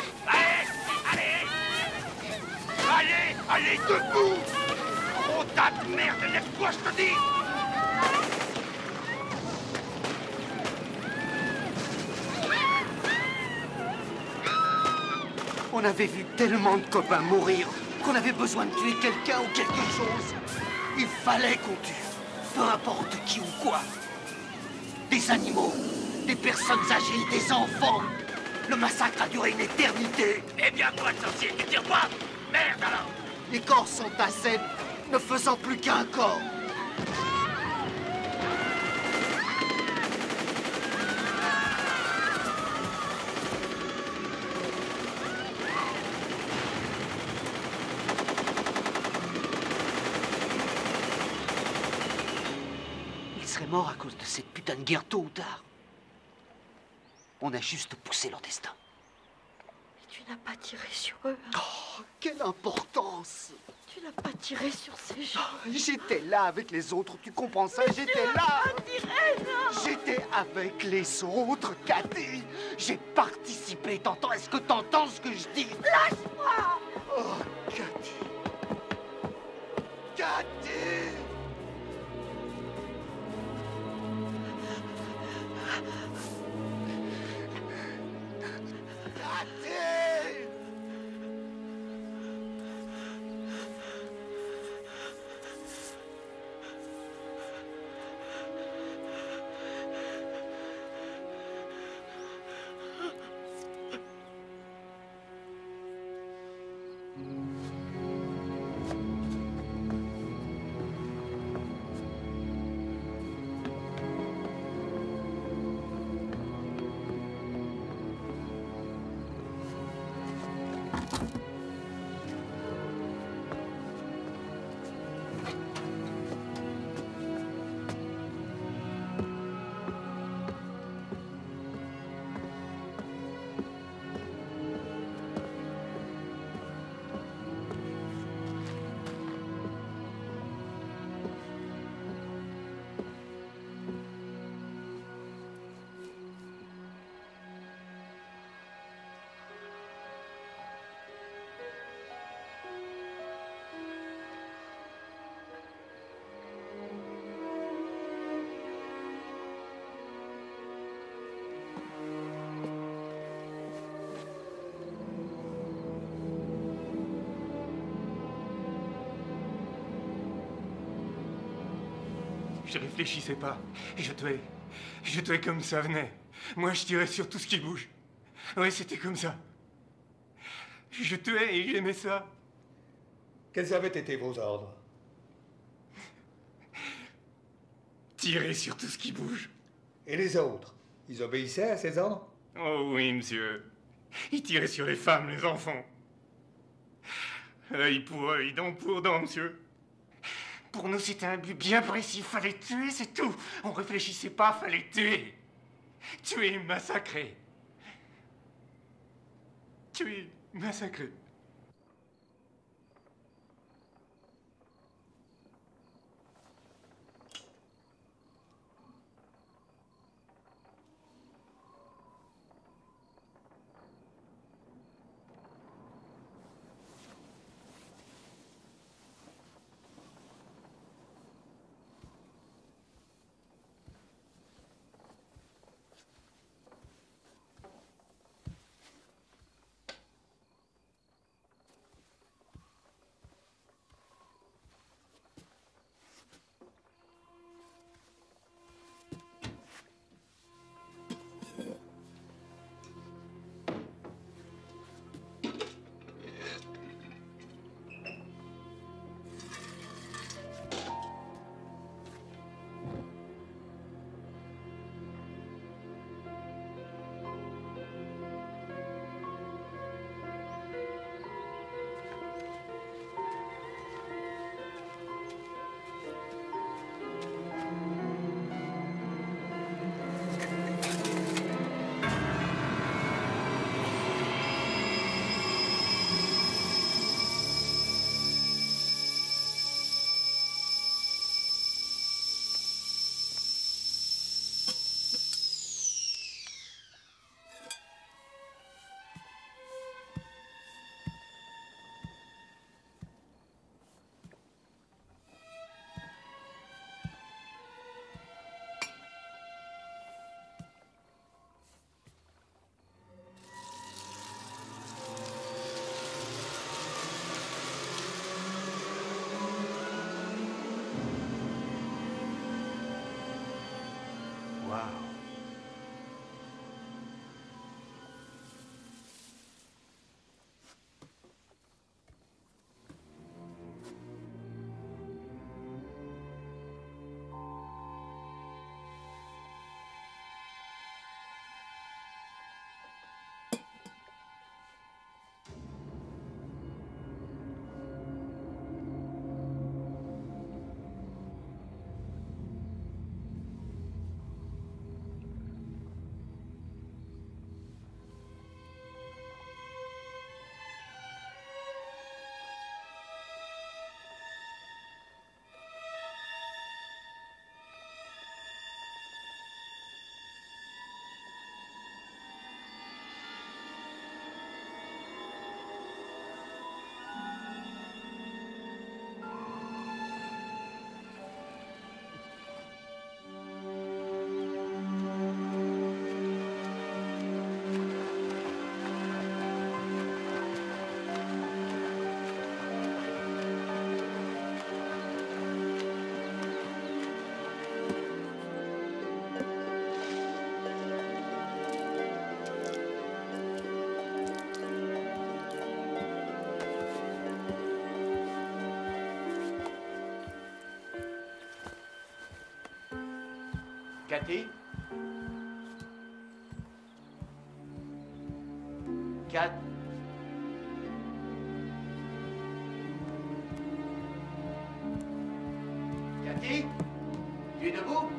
Allez! Allez, debout! Gros tas de merde, lève-toi, je te dis! On avait vu tellement de copains mourir qu'on avait besoin de tuer quelqu'un ou quelque chose. Il fallait qu'on tue. Peu importe qui ou quoi. Des animaux, des personnes âgées, des enfants. Le massacre a duré une éternité. Eh bien, toi, sorcier, tu tires pas! Merde, alors! Les corps sont à sec, ne faisant plus qu'un corps. mort à cause de cette putain de guerre tôt ou tard. On a juste poussé leur destin. Mais tu n'as pas tiré sur eux. Hein. Oh, quelle importance! Tu n'as pas tiré sur ces gens. J'étais là avec les autres, tu comprends ça? J'étais là! J'étais avec les autres, Cathy! J'ai participé, t'entends? Est-ce que t'entends ce que je dis? Lâche-moi! Oh, Cathy! Cathy! Cathy! Je réfléchissais pas. Je tuais comme ça venait. Moi, je tirais sur tout ce qui bouge. Ouais, c'était comme ça. Je tuais et j'aimais ça. Quels avaient été vos ordres? Tirer sur tout ce qui bouge. Et les autres? Ils obéissaient à ces ordres? Oh oui, monsieur. Ils tiraient sur les femmes, les enfants. Œil pour œil, dent pour dent, monsieur. Pour nous, c'était un but bien précis. Fallait tuer, c'est tout. On réfléchissait pas, fallait tuer. Tuer, massacrer. Tuer, massacrer. Cathy? Cat? Cathy? Tu es debout?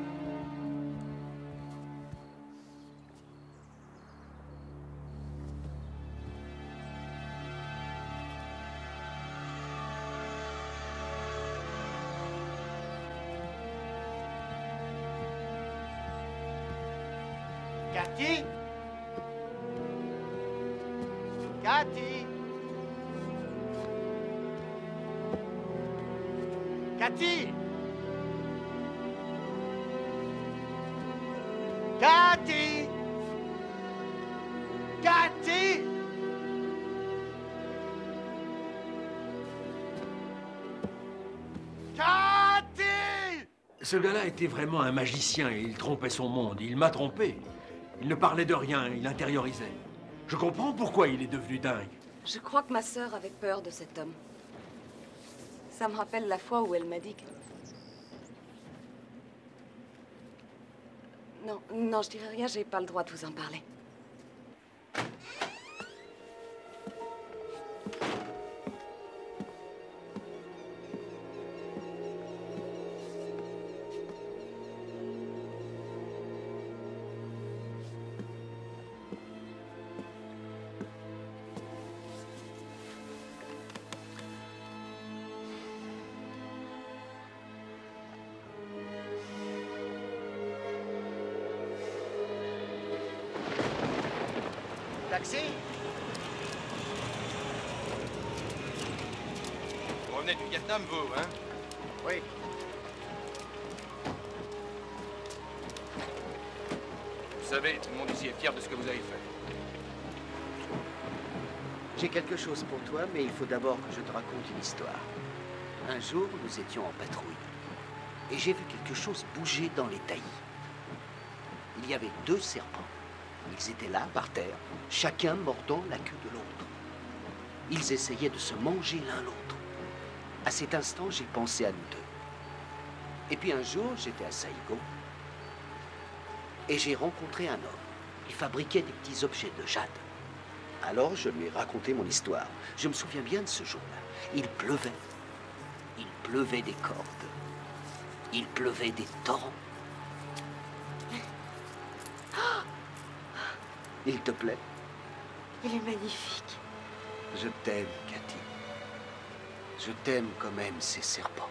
Cathy? Cathy? Cathy? Cathy? Cathy? Cathy? Ce gars-là était vraiment un magicien et il trompait son monde. Il m'a trompé. Il ne parlait de rien, il intériorisait. Je comprends pourquoi il est devenu dingue. Je crois que ma sœur avait peur de cet homme. Ça me rappelle la fois où elle m'a dit que... Non, non, je dirais rien, j'ai pas le droit de vous en parler. Taxi? Vous revenez du Vietnam, vous, hein? Oui. Vous savez, tout le monde ici est fier de ce que vous avez fait. J'ai quelque chose pour toi, mais il faut d'abord que je te raconte une histoire. Un jour, nous étions en patrouille. Et j'ai vu quelque chose bouger dans les taillis. Il y avait 2 serpents. Ils étaient là, par terre, chacun mordant la queue de l'autre. Ils essayaient de se manger l'un l'autre. À cet instant, j'ai pensé à nous 2. Et puis un jour, j'étais à Saigon. Et j'ai rencontré un homme. Il fabriquait des petits objets de jade. Alors, je lui ai raconté mon histoire. Je me souviens bien de ce jour-là. Il pleuvait. Il pleuvait des cordes. Il pleuvait des torrents. Il te plaît? Il est magnifique. Je t'aime, Cathy. Je t'aime comme aiment ces serpents.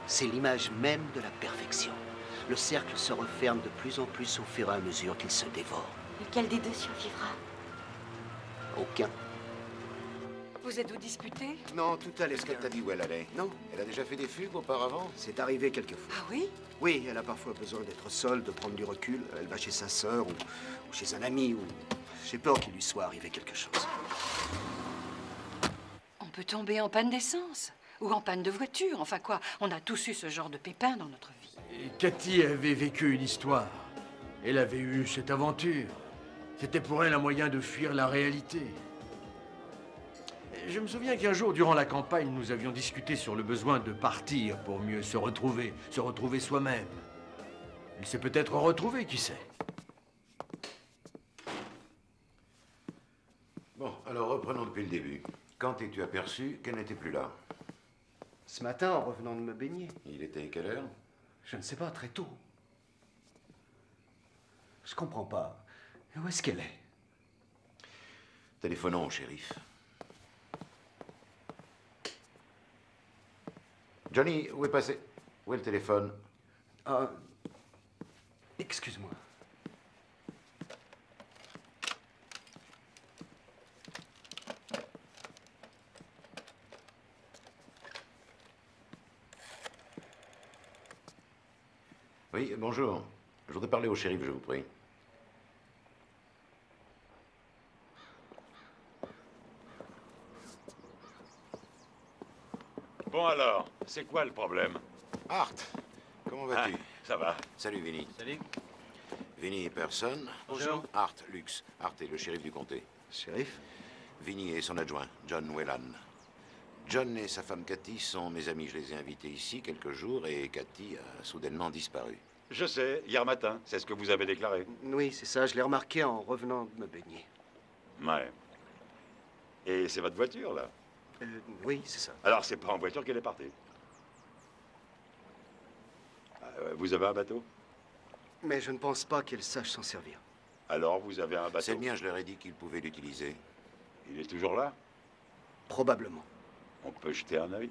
C'est l'image même de la perfection. Le cercle se referme de plus en plus au fur et à mesure qu'il se dévore. Lequel des 2 survivra? Aucun. Vous êtes-vous disputé? Non, tout allait Est-ce qu'elle bien. t'a dit où elle allait? Non. Elle a déjà fait des fugues auparavant? C'est arrivé quelquefois. Ah oui? Oui, elle a parfois besoin d'être seule, de prendre du recul. Elle va chez sa sœur ou chez un ami ou... J'ai peur qu'il lui soit arrivé quelque chose. On peut tomber en panne d'essence. Ou en panne de voiture. Enfin quoi, on a tous eu ce genre de pépin dans notre vie. Et Cathy avait vécu une histoire. Elle avait eu cette aventure. C'était pour elle un moyen de fuir la réalité. Je me souviens qu'un jour, durant la campagne, nous avions discuté sur le besoin de partir pour mieux se retrouver soi-même. Elle s'est peut-être retrouvée, qui sait. Bon, alors reprenons depuis le début. Quand t'es-tu aperçu qu'elle n'était plus là? Ce matin, en revenant de me baigner. Il était quelle heure? Je ne sais pas, très tôt. Je comprends pas. Où est-ce qu'elle est? Téléphonons au shérif. Johnny, où est passé? Où est le téléphone? Ah, excuse-moi. Oui, bonjour. Je voudrais parler au shérif, je vous prie. Bon alors, c'est quoi le problème? Art, comment vas-tu? Ça va. Salut, Vinny. Salut. Vinny, personne. Bonjour. Art, Lux. Art est le shérif du comté. Shérif? Vinny et son adjoint, John Whelan. John et sa femme Cathy sont mes amis. Je les ai invités ici quelques jours et Cathy a soudainement disparu. Je sais, hier matin, c'est ce que vous avez déclaré. Oui, c'est ça, je l'ai remarqué en revenant de me baigner. Ouais. Et c'est votre voiture, là? Oui, c'est ça. Alors, c'est pas en voiture qu'elle est partie. Vous avez un bateau? Mais je ne pense pas qu'elle sache s'en servir. Alors, vous avez un bateau? C'est le mien, je leur ai dit qu'ils pouvaient l'utiliser. Il est toujours là? Probablement. On peut jeter un œil?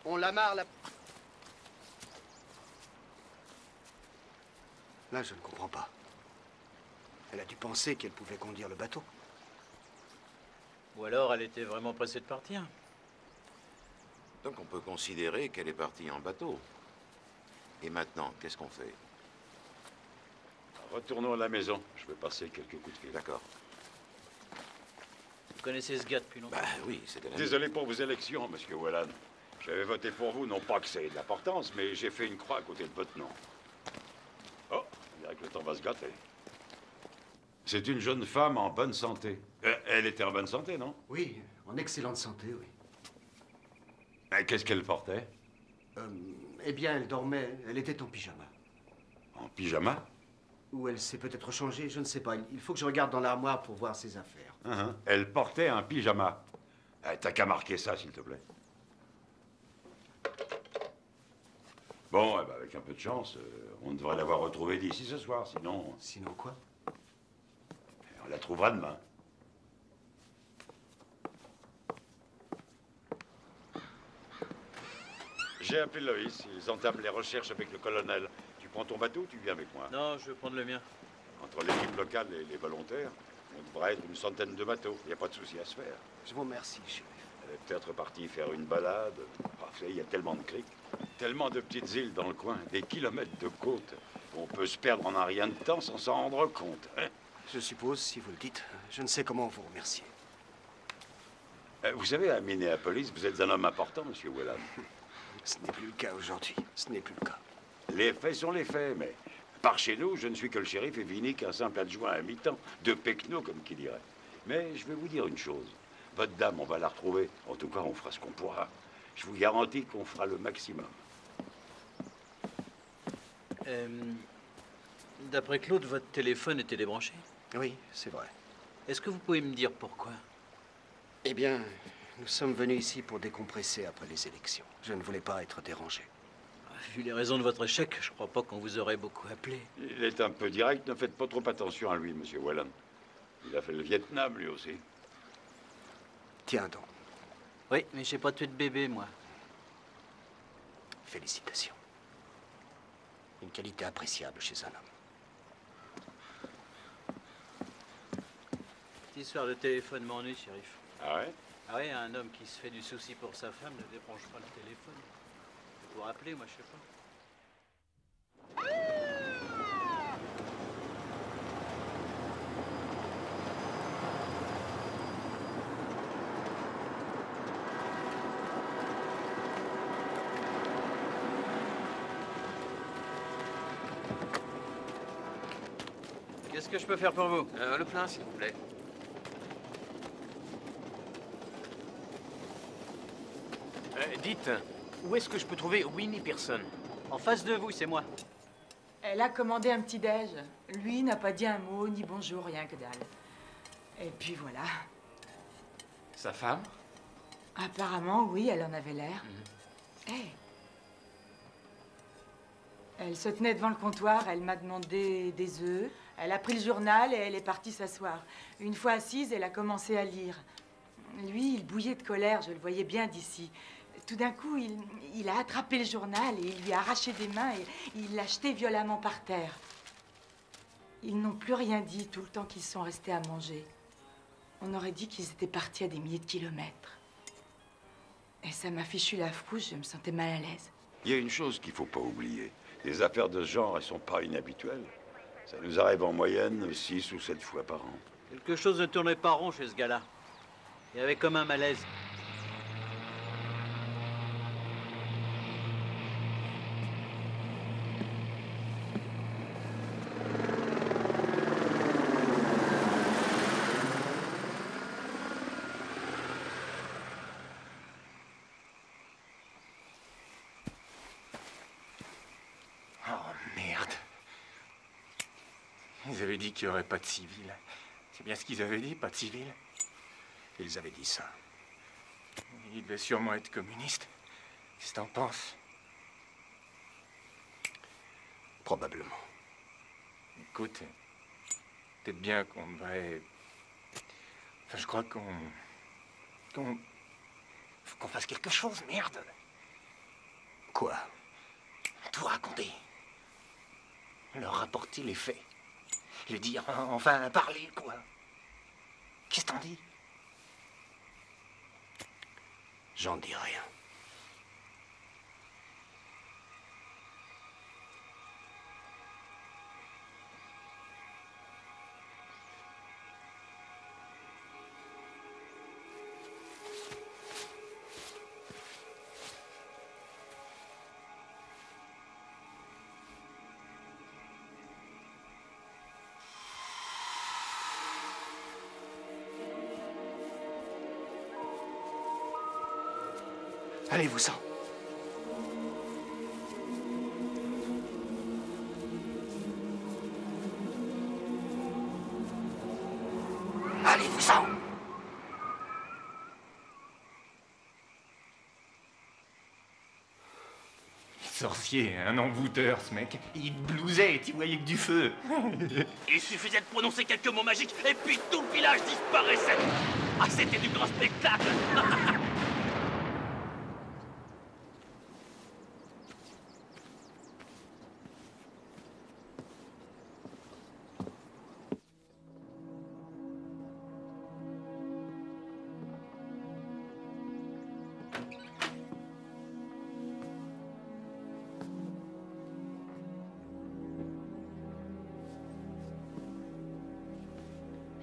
On l'amarre là. Là, je ne comprends pas. Elle a dû penser qu'elle pouvait conduire le bateau. Ou alors elle était vraiment pressée de partir. Donc on peut considérer qu'elle est partie en bateau. Et maintenant, qu'est-ce qu'on fait? Retournons à la maison. Je vais passer quelques coups de fil. D'accord. Vous connaissez ce gars depuis longtemps? Bah oui, c'était la... Désolé pour vos élections, monsieur Whelan. J'avais voté pour vous, non pas que ça ait de l'importance, mais j'ai fait une croix à côté de votre nom. Oh, on dirait que le temps va se gâter. C'est une jeune femme en bonne santé. Elle était en bonne santé, non? Oui, en excellente santé, oui. Qu'est-ce qu'elle portait? Eh bien, elle dormait, elle était en pyjama. En pyjama? Ou elle s'est peut-être changée, je ne sais pas. Il faut que je regarde dans l'armoire pour voir ses affaires. Elle portait un pyjama. T'as qu'à marquer ça, s'il te plaît. Bon, eh ben, avec un peu de chance, on devrait l'avoir retrouvée d'ici ce soir, sinon... Sinon quoi? On la trouvera demain. J'ai appelé Loïs, ils entament les recherches avec le colonel. Tu prends ton bateau ou tu viens avec moi? Non, je vais prendre le mien. Entre l'équipe locale et les volontaires, on devrait être une centaine de bateaux. Il n'y a pas de souci à se faire. Je vous remercie, chef. Elle est peut-être partie faire une balade. Vous savez, il y a tellement de criques, tellement de petites îles dans le coin, des kilomètres de côte. On peut se perdre en un rien de temps sans s'en rendre compte. Hein? Je suppose, si vous le dites. Je ne sais comment vous remercier. Vous savez, à Minneapolis, vous êtes un homme important, monsieur Whelan. Ce n'est plus le cas aujourd'hui. Ce n'est plus le cas. Les faits sont les faits, mais par chez nous, je ne suis que le shérif et Vinny qu'un simple adjoint à mi-temps, de pecno, comme qui dirait. Mais je vais vous dire une chose. Votre dame, on va la retrouver. En tout cas, on fera ce qu'on pourra. Je vous garantis qu'on fera le maximum. D'après Claude, votre téléphone était débranché? Oui, c'est vrai. Est-ce que vous pouvez me dire pourquoi? Eh bien, nous sommes venus ici pour décompresser après les élections. Je ne voulais pas être dérangé. Vu les raisons de votre échec, je crois pas qu'on vous aurait beaucoup appelé. Il est un peu direct. Ne faites pas trop attention à lui, monsieur Whelan. Il a fait le Vietnam, lui aussi. Tiens donc. Oui, mais j'ai pas tué de bébé, moi. Félicitations. Une qualité appréciable chez un homme. Cette histoire de téléphone m'ennuie, shérif. Ah ouais? Ah ouais, un homme qui se fait du souci pour sa femme ne débranche pas le téléphone. Vous rappeler, moi, je sais pas. Qu'est-ce que je peux faire pour vous? Le plein, s'il vous plaît. Dites, où est-ce que je peux trouver Winnie Pearson? En face de vous, c'est moi. Elle a commandé un petit déj. Lui n'a pas dit un mot, ni bonjour, rien que dalle. Et puis voilà. Sa femme? Apparemment, oui, elle en avait l'air. Hé. Elle se tenait devant le comptoir, elle m'a demandé des œufs. Elle a pris le journal et elle est partie s'asseoir. Une fois assise, elle a commencé à lire. Lui, il bouillait de colère, je le voyais bien d'ici. Tout d'un coup, il a attrapé le journal et il lui a arraché des mains et il l'a jeté violemment par terre. Ils n'ont plus rien dit tout le temps qu'ils sont restés à manger. On aurait dit qu'ils étaient partis à des milliers de kilomètres. Et ça m'a fichu la frousse, je me sentais mal à l'aise. Il y a une chose qu'il ne faut pas oublier. Les affaires de ce genre, elles ne sont pas inhabituelles. Ça nous arrive en moyenne 6 ou 7 fois par an. Quelque chose ne tournait pas rond chez ce gars-là. Il y avait comme un malaise. Oh merde. Ils avaient dit qu'il n'y aurait pas de civils. C'est bien ce qu'ils avaient dit, pas de civils? Ils avaient dit ça. Il devait sûrement être communiste. Qu'est-ce que t'en penses? Probablement. Écoute, peut-être bien qu'on devrait... Enfin, je crois qu'on... Faut qu'on fasse quelque chose, merde. Quoi? Tout raconter. Leur rapporter les faits. Les dire, enfin, parler, quoi. Qu'est-ce que t'en dis? J'en dis rien. Allez-vous-en. Allez-vous-en. Sorcier, un envoûteur, ce mec. Il blousait et tu voyais que du feu. Il suffisait de prononcer quelques mots magiques et puis tout le village disparaissait. Ah, c'était du grand spectacle.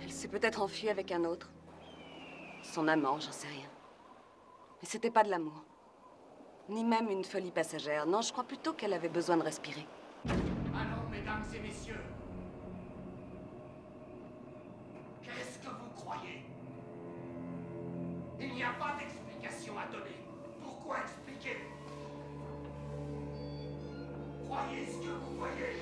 Elle s'est peut-être enfuie avec un autre. Son amant, j'en sais rien. Mais c'était pas de l'amour. Ni même une folie passagère. Non, je crois plutôt qu'elle avait besoin de respirer. Alors, mesdames et messieurs, qu'est-ce que vous croyez? Il n'y a pas d'explication à donner. Pourquoi expliquer? Croyez ce que vous voyez.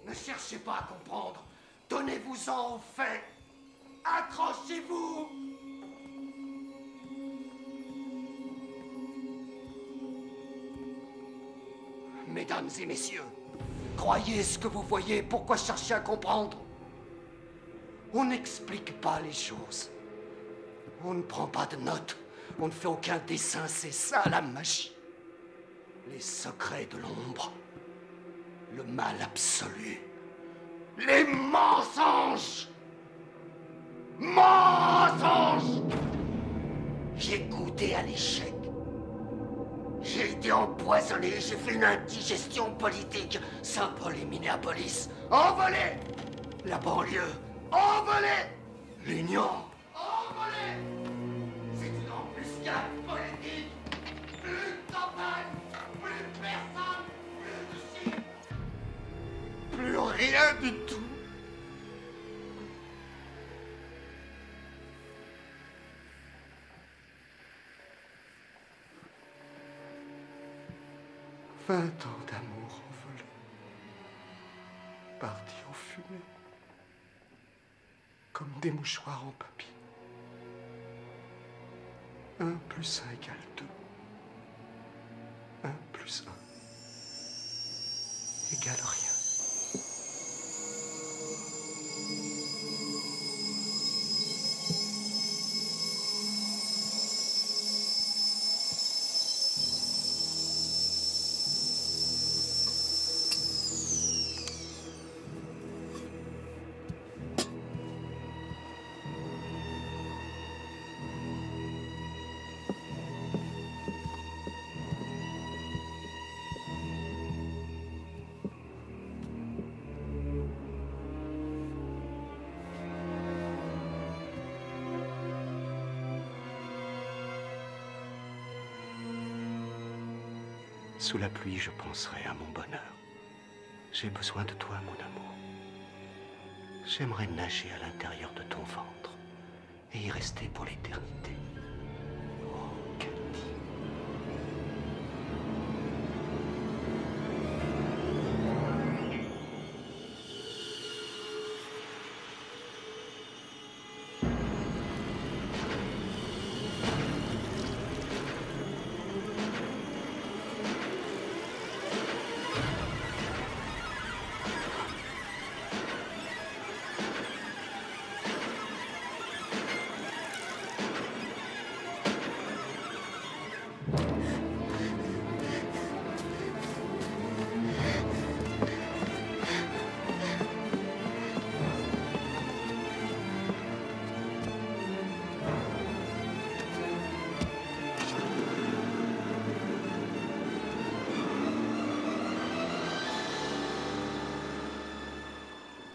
Ne cherchez pas à comprendre. Donnez-vous-en aux faits. Accrochez-vous. Mesdames et messieurs, croyez ce que vous voyez. Pourquoi chercher à comprendre? On n'explique pas les choses. On ne prend pas de notes. On ne fait aucun dessin. C'est ça la magie. Les secrets de l'ombre. Le mal absolu. Les mensonges! Mensonges! J'ai goûté à l'échec. J'ai été empoisonné, j'ai fait une indigestion politique. Saint-Paul et Minneapolis, envolé! La banlieue, envolé! L'Union, envolé! C'est une embuscade politique. Plus de campagne, plus personne, plus de chiffres. Plus rien du tout. 20 ans d'amour envolé, partis en fumée, comme des mouchoirs en papier. 1 + 1 = 2. 1 + 1 = rien. Sous la pluie, je penserai à mon bonheur. J'ai besoin de toi, mon amour. J'aimerais nager à l'intérieur de ton ventre et y rester pour l'éternité. Oh, Katie.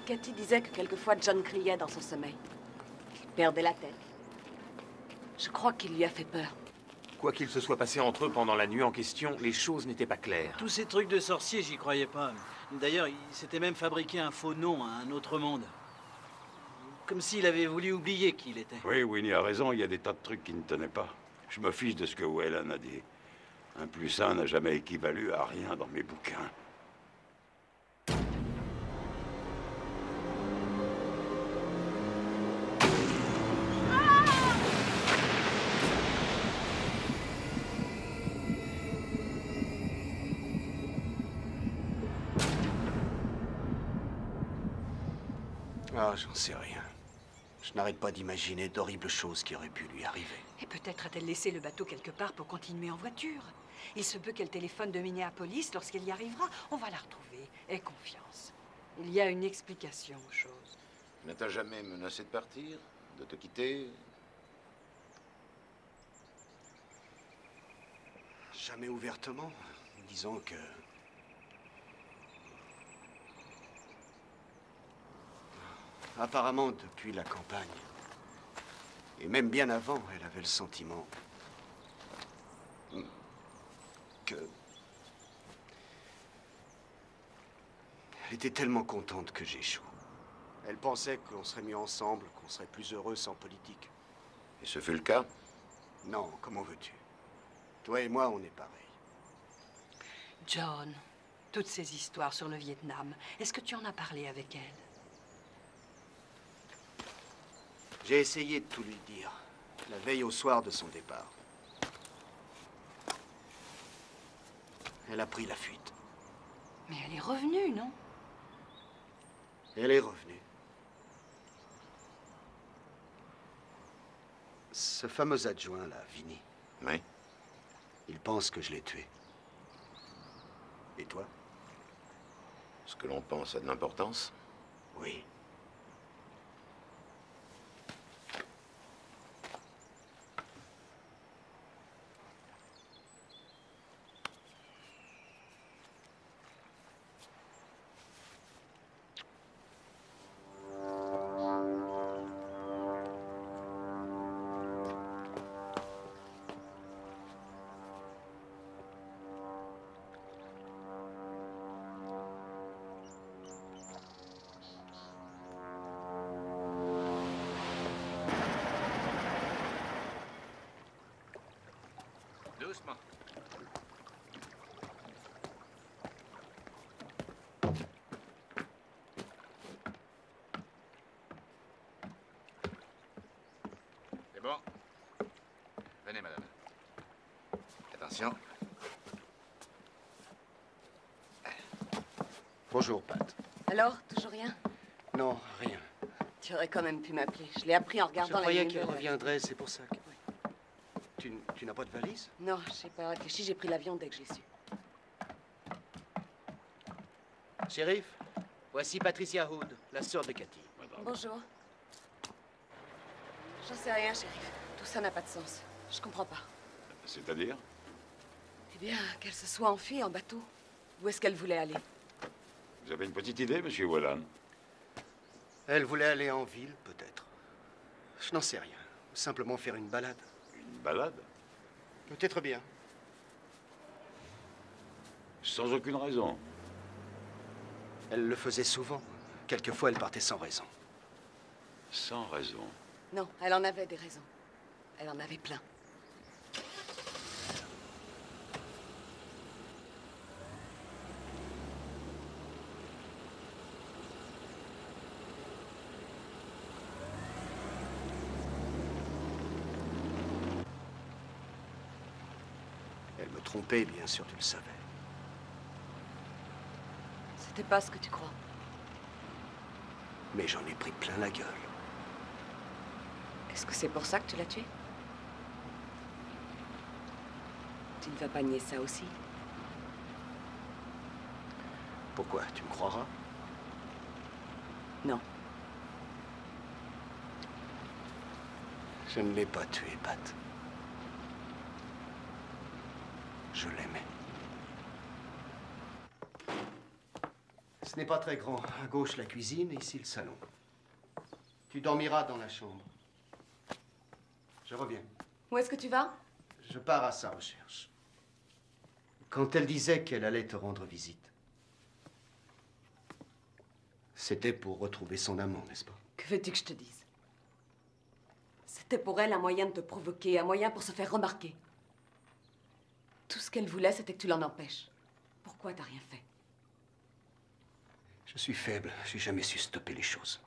Katie disait que quelquefois John criait dans son sommeil. Il perdait la tête. Je crois qu'il lui a fait peur. Quoi qu'il se soit passé entre eux pendant la nuit en question, les choses n'étaient pas claires. Tous ces trucs de sorciers, j'y croyais pas. D'ailleurs, il s'était même fabriqué un faux nom à un autre monde. Comme s'il avait voulu oublier qui il était. Oui, Winnie a raison, il y a des tas de trucs qui ne tenaient pas. Je me fiche de ce que Whelan a dit. 1 + 1 n'a jamais équivalu à rien dans mes bouquins. Ah, j'en sais rien. Je n'arrête pas d'imaginer d'horribles choses qui auraient pu lui arriver. Et peut-être a-t-elle laissé le bateau quelque part pour continuer en voiture. Il se peut qu'elle téléphone de Minneapolis lorsqu'elle y arrivera. On va la retrouver. Aie confiance. Il y a une explication aux choses. Ne t'a jamais menacé de partir? De te quitter? Jamais ouvertement. Disons que... Apparemment, depuis la campagne, et même bien avant, elle avait le sentiment que... Elle était tellement contente que j'échoue. Elle pensait qu'on serait mieux ensemble, qu'on serait plus heureux sans politique. Et ce fut le cas? Non, comment veux-tu? Toi et moi, on est pareils. John, toutes ces histoires sur le Vietnam, est-ce que tu en as parlé avec elle? J'ai essayé de tout lui dire, la veille au soir de son départ. Elle a pris la fuite. Mais elle est revenue, non? Elle est revenue. Ce fameux adjoint, là, Vinny. Oui. Il pense que je l'ai tué. Et toi? Ce que l'on pense a de l'importance? Oui. Doucement. C'est bon. Venez, madame. Attention. Bonjour, Pat. Alors, toujours rien? Non, rien. Tu aurais quand même pu m'appeler. Je l'ai appris en regardant Je la croyais ligne qu'elle de la- reviendrait, c'est pour ça que... Tu n'as pas de valise? Non, j'ai pas réfléchi, j'ai pris l'avion dès que j'ai su. Shérif, voici Patricia Hood, la sœur de Cathy. Bonjour. J'en sais rien, shérif. Tout ça n'a pas de sens. Je comprends pas. C'est-à-dire? Eh bien, qu'elle se soit enfuie en bateau. Où est-ce qu'elle voulait aller? Vous avez une petite idée, monsieur Whelan? Elle voulait aller en ville, peut-être. Je n'en sais rien. Simplement faire une balade. Une balade? Peut-être bien. Sans aucune raison. Elle le faisait souvent. Quelquefois, elle partait sans raison. Sans raison. Non, elle en avait des raisons. Elle en avait plein. Elle me trompait, bien sûr, tu le savais. C'était pas ce que tu crois. Mais j'en ai pris plein la gueule. Est-ce que c'est pour ça que tu l'as tué? Tu ne vas pas nier ça aussi? Pourquoi? Tu me croiras? Non. Je ne l'ai pas tué, Pat. Je l'aimais. Ce n'est pas très grand. À gauche, la cuisine, et ici, le salon. Tu dormiras dans la chambre. Je reviens. Où est-ce que tu vas? Je pars à sa recherche. Quand elle disait qu'elle allait te rendre visite, c'était pour retrouver son amant, n'est-ce pas? Que veux-tu que je te dise? C'était pour elle un moyen de te provoquer, un moyen pour se faire remarquer. Tout ce qu'elle voulait, c'était que tu l'en empêches. Pourquoi t'as rien fait? Je suis faible. J'ai jamais su stopper les choses.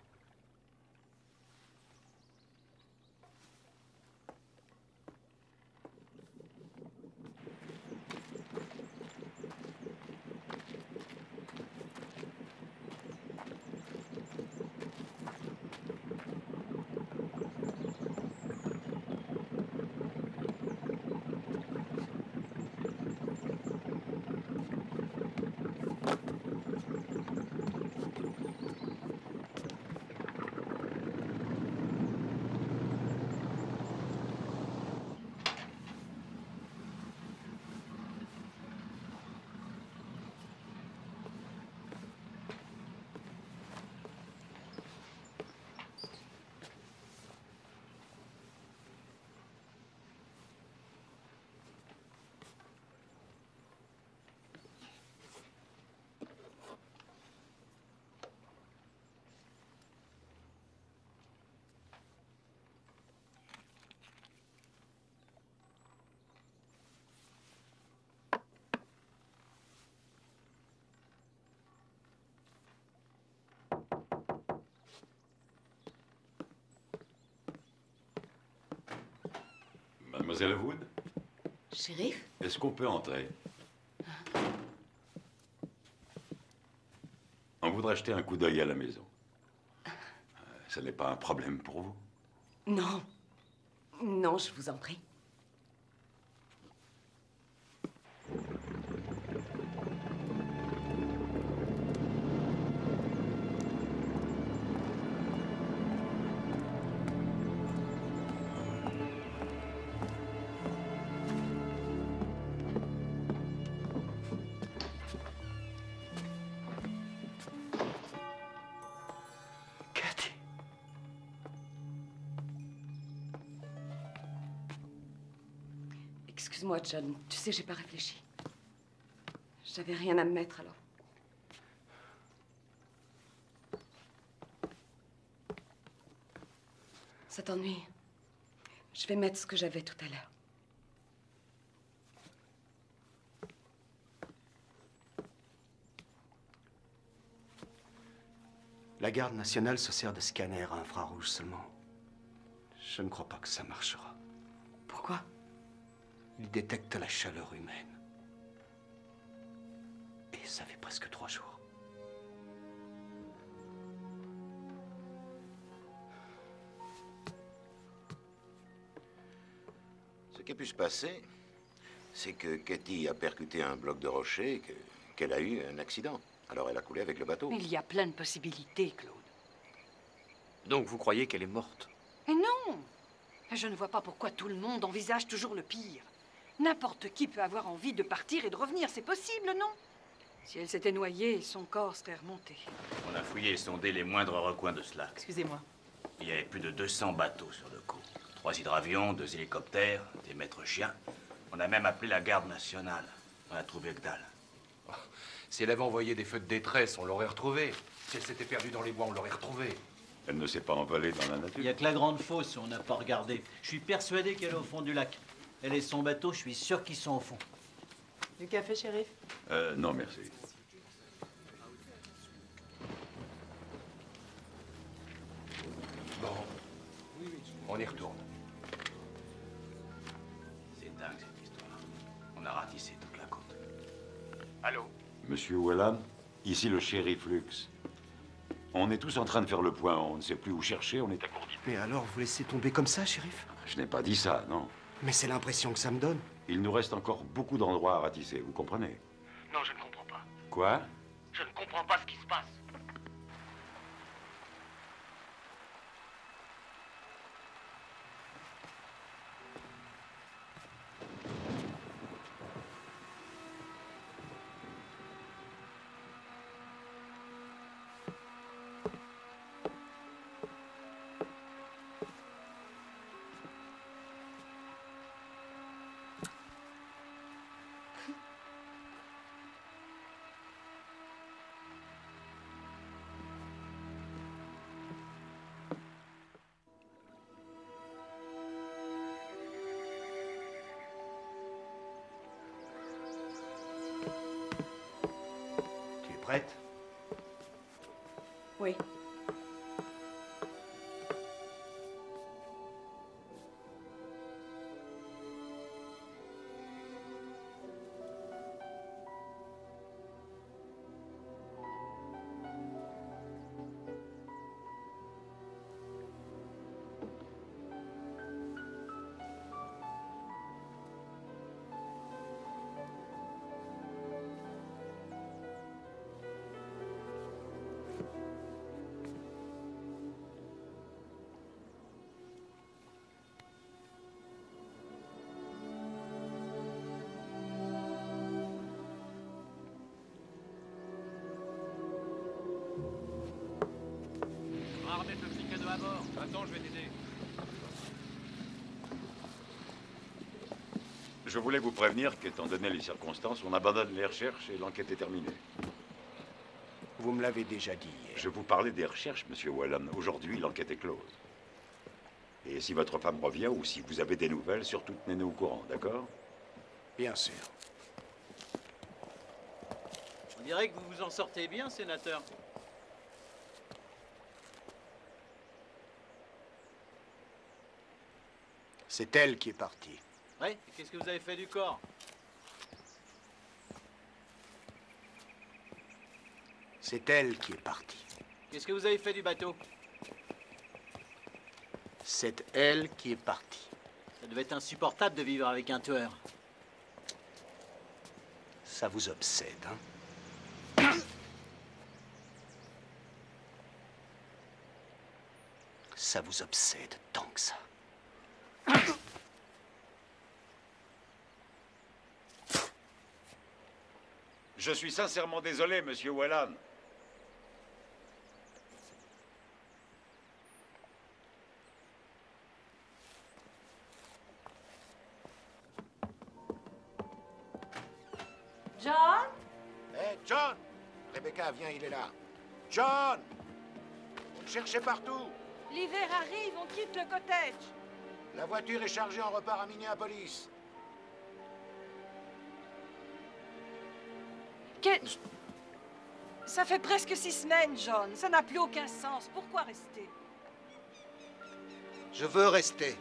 Mademoiselle Wood? Shérif? Est-ce qu'on peut entrer? On voudrait jeter un coup d'œil à la maison. Ce n'est pas un problème pour vous? Non. Non, je vous en prie. Excuse-moi, John. Tu sais, j'ai pas réfléchi. J'avais rien à me mettre, alors. Ça t'ennuie? Je vais mettre ce que j'avais tout à l'heure. La garde nationale se sert de scanner à infrarouge seulement. Je ne crois pas que ça marchera. Pourquoi? Il détecte la chaleur humaine. Et ça fait presque 3 jours. Ce qui a pu se passer, c'est que Katie a percuté un bloc de rocher et qu'elle a eu un accident. Alors elle a coulé avec le bateau. Il y a plein de possibilités, Claude. Donc vous croyez qu'elle est morte? Et non! Je ne vois pas pourquoi tout le monde envisage toujours le pire. N'importe qui peut avoir envie de partir et de revenir, c'est possible, non? Si elle s'était noyée, son corps serait remonté. On a fouillé et sondé les moindres recoins de ce lac. Excusez-moi. Il y avait plus de 200 bateaux sur le coup. 3 hydravions, 2 hélicoptères, des maîtres chiens. On a même appelé la garde nationale. On a trouvé que dalle. Oh, Si elle avait envoyé des feux de détresse, on l'aurait retrouvée. Si elle s'était perdue dans les bois, on l'aurait retrouvée. Elle ne s'est pas envolée dans la nature. Il n'y a que la grande fosse, on n'a pas regardé. Je suis persuadé qu'elle est au fond du lac. Elle et son bateau, je suis sûr qu'ils sont au fond. Du café, shérif? Non, merci. Bon, on y retourne. C'est dingue cette histoire. On a ratissé toute la côte. Allô? Monsieur Whelan, ici le shérif Lux. On est tous en train de faire le point. On ne sait plus où chercher, on est accourdi. Mais alors, vous laissez tomber comme ça, shérif? Je n'ai pas dit ça, non. Mais c'est l'impression que ça me donne. Il nous reste encore beaucoup d'endroits à ratisser, vous comprenez? Non, je ne comprends pas. Quoi? Je ne comprends pas ce qui se passe. Prête? Oui. On va remettre le petit cadeau à bord. Attends, je vais t'aider. Je voulais vous prévenir qu'étant donné les circonstances, on abandonne les recherches et l'enquête est terminée. Vous me l'avez déjà dit hier. Je vous parlais des recherches, monsieur Whelan. Aujourd'hui, l'enquête est close. Et si votre femme revient ou si vous avez des nouvelles, surtout tenez-nous au courant, d'accord? Bien sûr. On dirait que vous vous en sortez bien, sénateur. C'est elle qui est partie. Ouais, qu'est-ce que vous avez fait du corps? C'est elle qui est partie. Qu'est-ce que vous avez fait du bateau? C'est elle qui est partie. Ça devait être insupportable de vivre avec un tueur. Ça vous obsède, hein? Ça vous obsède tant que ça. Je suis sincèrement désolé, monsieur Whelan. John? Hé, John! Rebecca, viens, il est là. John! Vous le cherchez partout. L'hiver arrive, on quitte le cottage. La voiture est chargée, on repart à Minneapolis. Ça fait presque 6 semaines, John. Ça n'a plus aucun sens. Pourquoi rester? Je veux rester.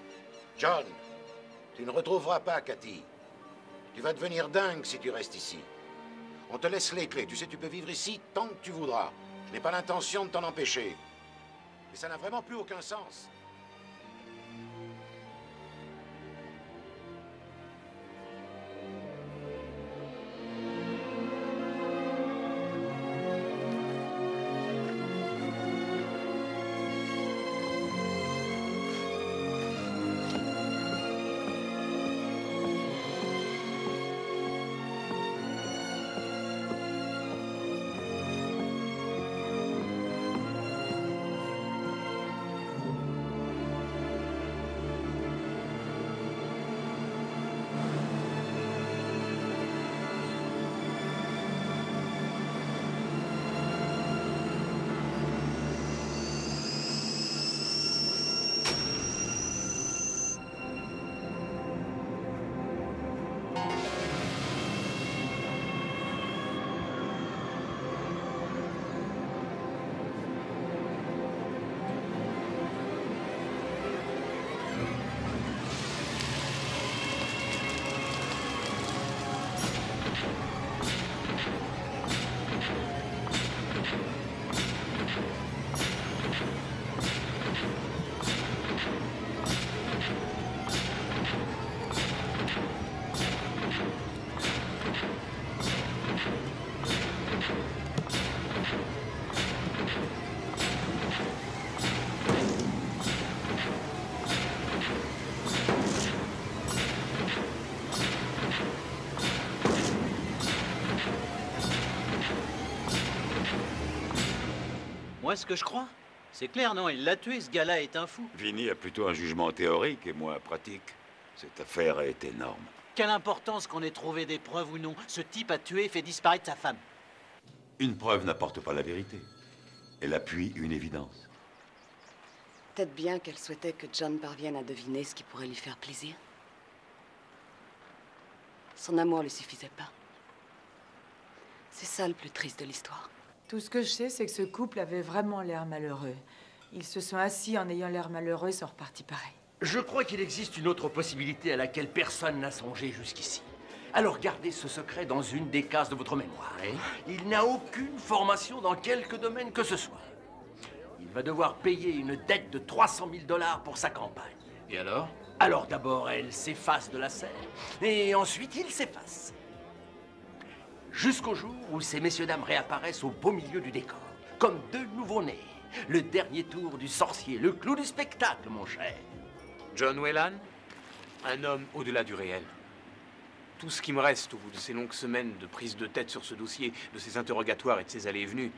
John, tu ne retrouveras pas Cathy. Tu vas devenir dingue si tu restes ici. On te laisse les clés. Tu sais, tu peux vivre ici tant que tu voudras. Je n'ai pas l'intention de t'en empêcher. Mais ça n'a vraiment plus aucun sens. Moi, ce que je crois, c'est clair, non? Il l'a tué, ce gars-là est un fou. Vinny a plutôt un jugement théorique et moi pratique. Cette affaire est énorme. Quelle importance qu'on ait trouvé des preuves ou non? Ce type a tué et fait disparaître sa femme. Une preuve n'apporte pas la vérité. Elle appuie une évidence. Peut-être bien qu'elle souhaitait que John parvienne à deviner ce qui pourrait lui faire plaisir. Son amour ne lui suffisait pas. C'est ça le plus triste de l'histoire. Tout ce que je sais, c'est que ce couple avait vraiment l'air malheureux. Ils se sont assis en ayant l'air malheureux et sont repartis pareil. Je crois qu'il existe une autre possibilité à laquelle personne n'a songé jusqu'ici. Alors gardez ce secret dans une des cases de votre mémoire. Il n'a aucune formation dans quelque domaine que ce soit. Il va devoir payer une dette de 300 000 $ pour sa campagne. Et alors? Alors d'abord, elle s'efface de la scène, et ensuite il s'efface. Jusqu'au jour où ces messieurs-dames réapparaissent au beau milieu du décor, comme deux nouveaux-nés. Le dernier tour du sorcier, le clou du spectacle, mon cher. John Whelan, un homme au-delà du réel. Tout ce qui me reste au bout de ces longues semaines de prise de tête sur ce dossier, de ces interrogatoires et de ces allées et venues,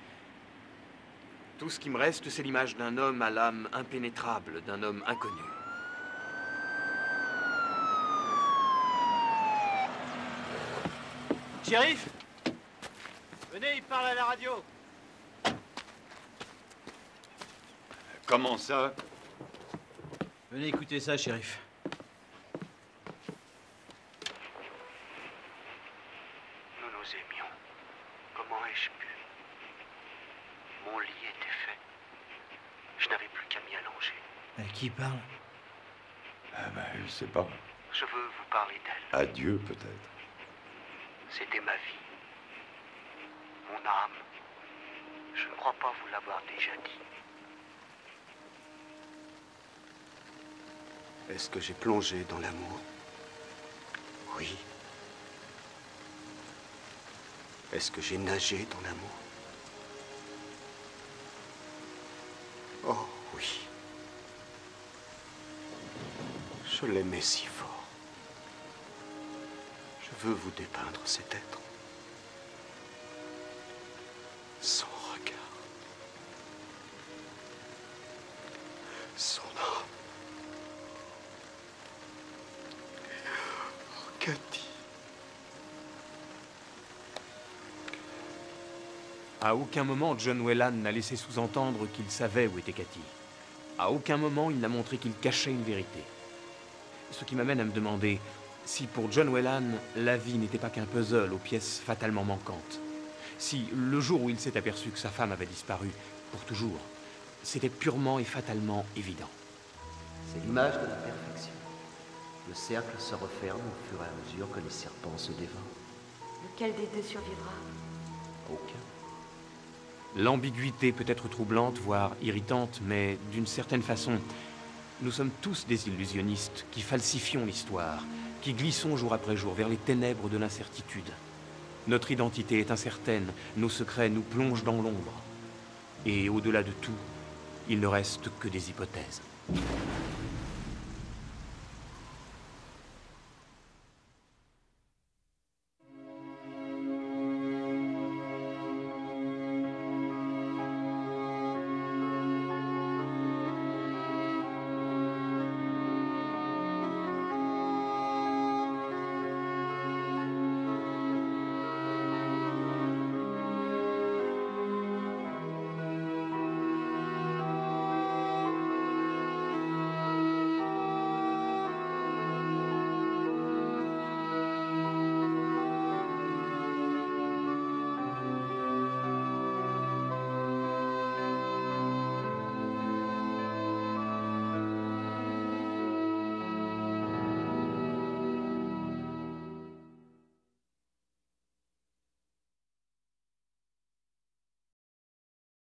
tout ce qui me reste, c'est l'image d'un homme à l'âme impénétrable, d'un homme inconnu. Shérif, venez, il parle à la radio. Comment ça? Venez écouter ça, shérif. Nous nous aimions. Comment ai-je pu? Mon lit était fait. Je n'avais plus qu'à m'y allonger. À qui parle? Ah ben, je sais pas. Je veux vous parler d'elle. À Dieu, peut-être. C'était ma vie. Mon âme. Je ne crois pas vous l'avoir déjà dit. Est-ce que j'ai plongé dans l'amour? Oui. Est-ce que j'ai nagé dans l'amour? Oh oui. Je l'aimais si fort. Je veux vous dépeindre cet être. Son regard. Son âme. Oh, Cathy. À aucun moment, John Whelan n'a laissé sous-entendre qu'il savait où était Cathy. À aucun moment, il n'a montré qu'il cachait une vérité. Ce qui m'amène à me demander si pour John Whelan, la vie n'était pas qu'un puzzle aux pièces fatalement manquantes. Si, le jour où il s'est aperçu que sa femme avait disparu, pour toujours, c'était purement et fatalement évident. C'est l'image de la perfection. Le cercle se referme au fur et à mesure que les serpents se dévorent. Lequel des deux survivra? Aucun. L'ambiguïté peut être troublante, voire irritante, mais d'une certaine façon, nous sommes tous des illusionnistes qui falsifions l'histoire, qui glissons jour après jour vers les ténèbres de l'incertitude. Notre identité est incertaine, nos secrets nous plongent dans l'ombre. Et au-delà de tout, il ne reste que des hypothèses.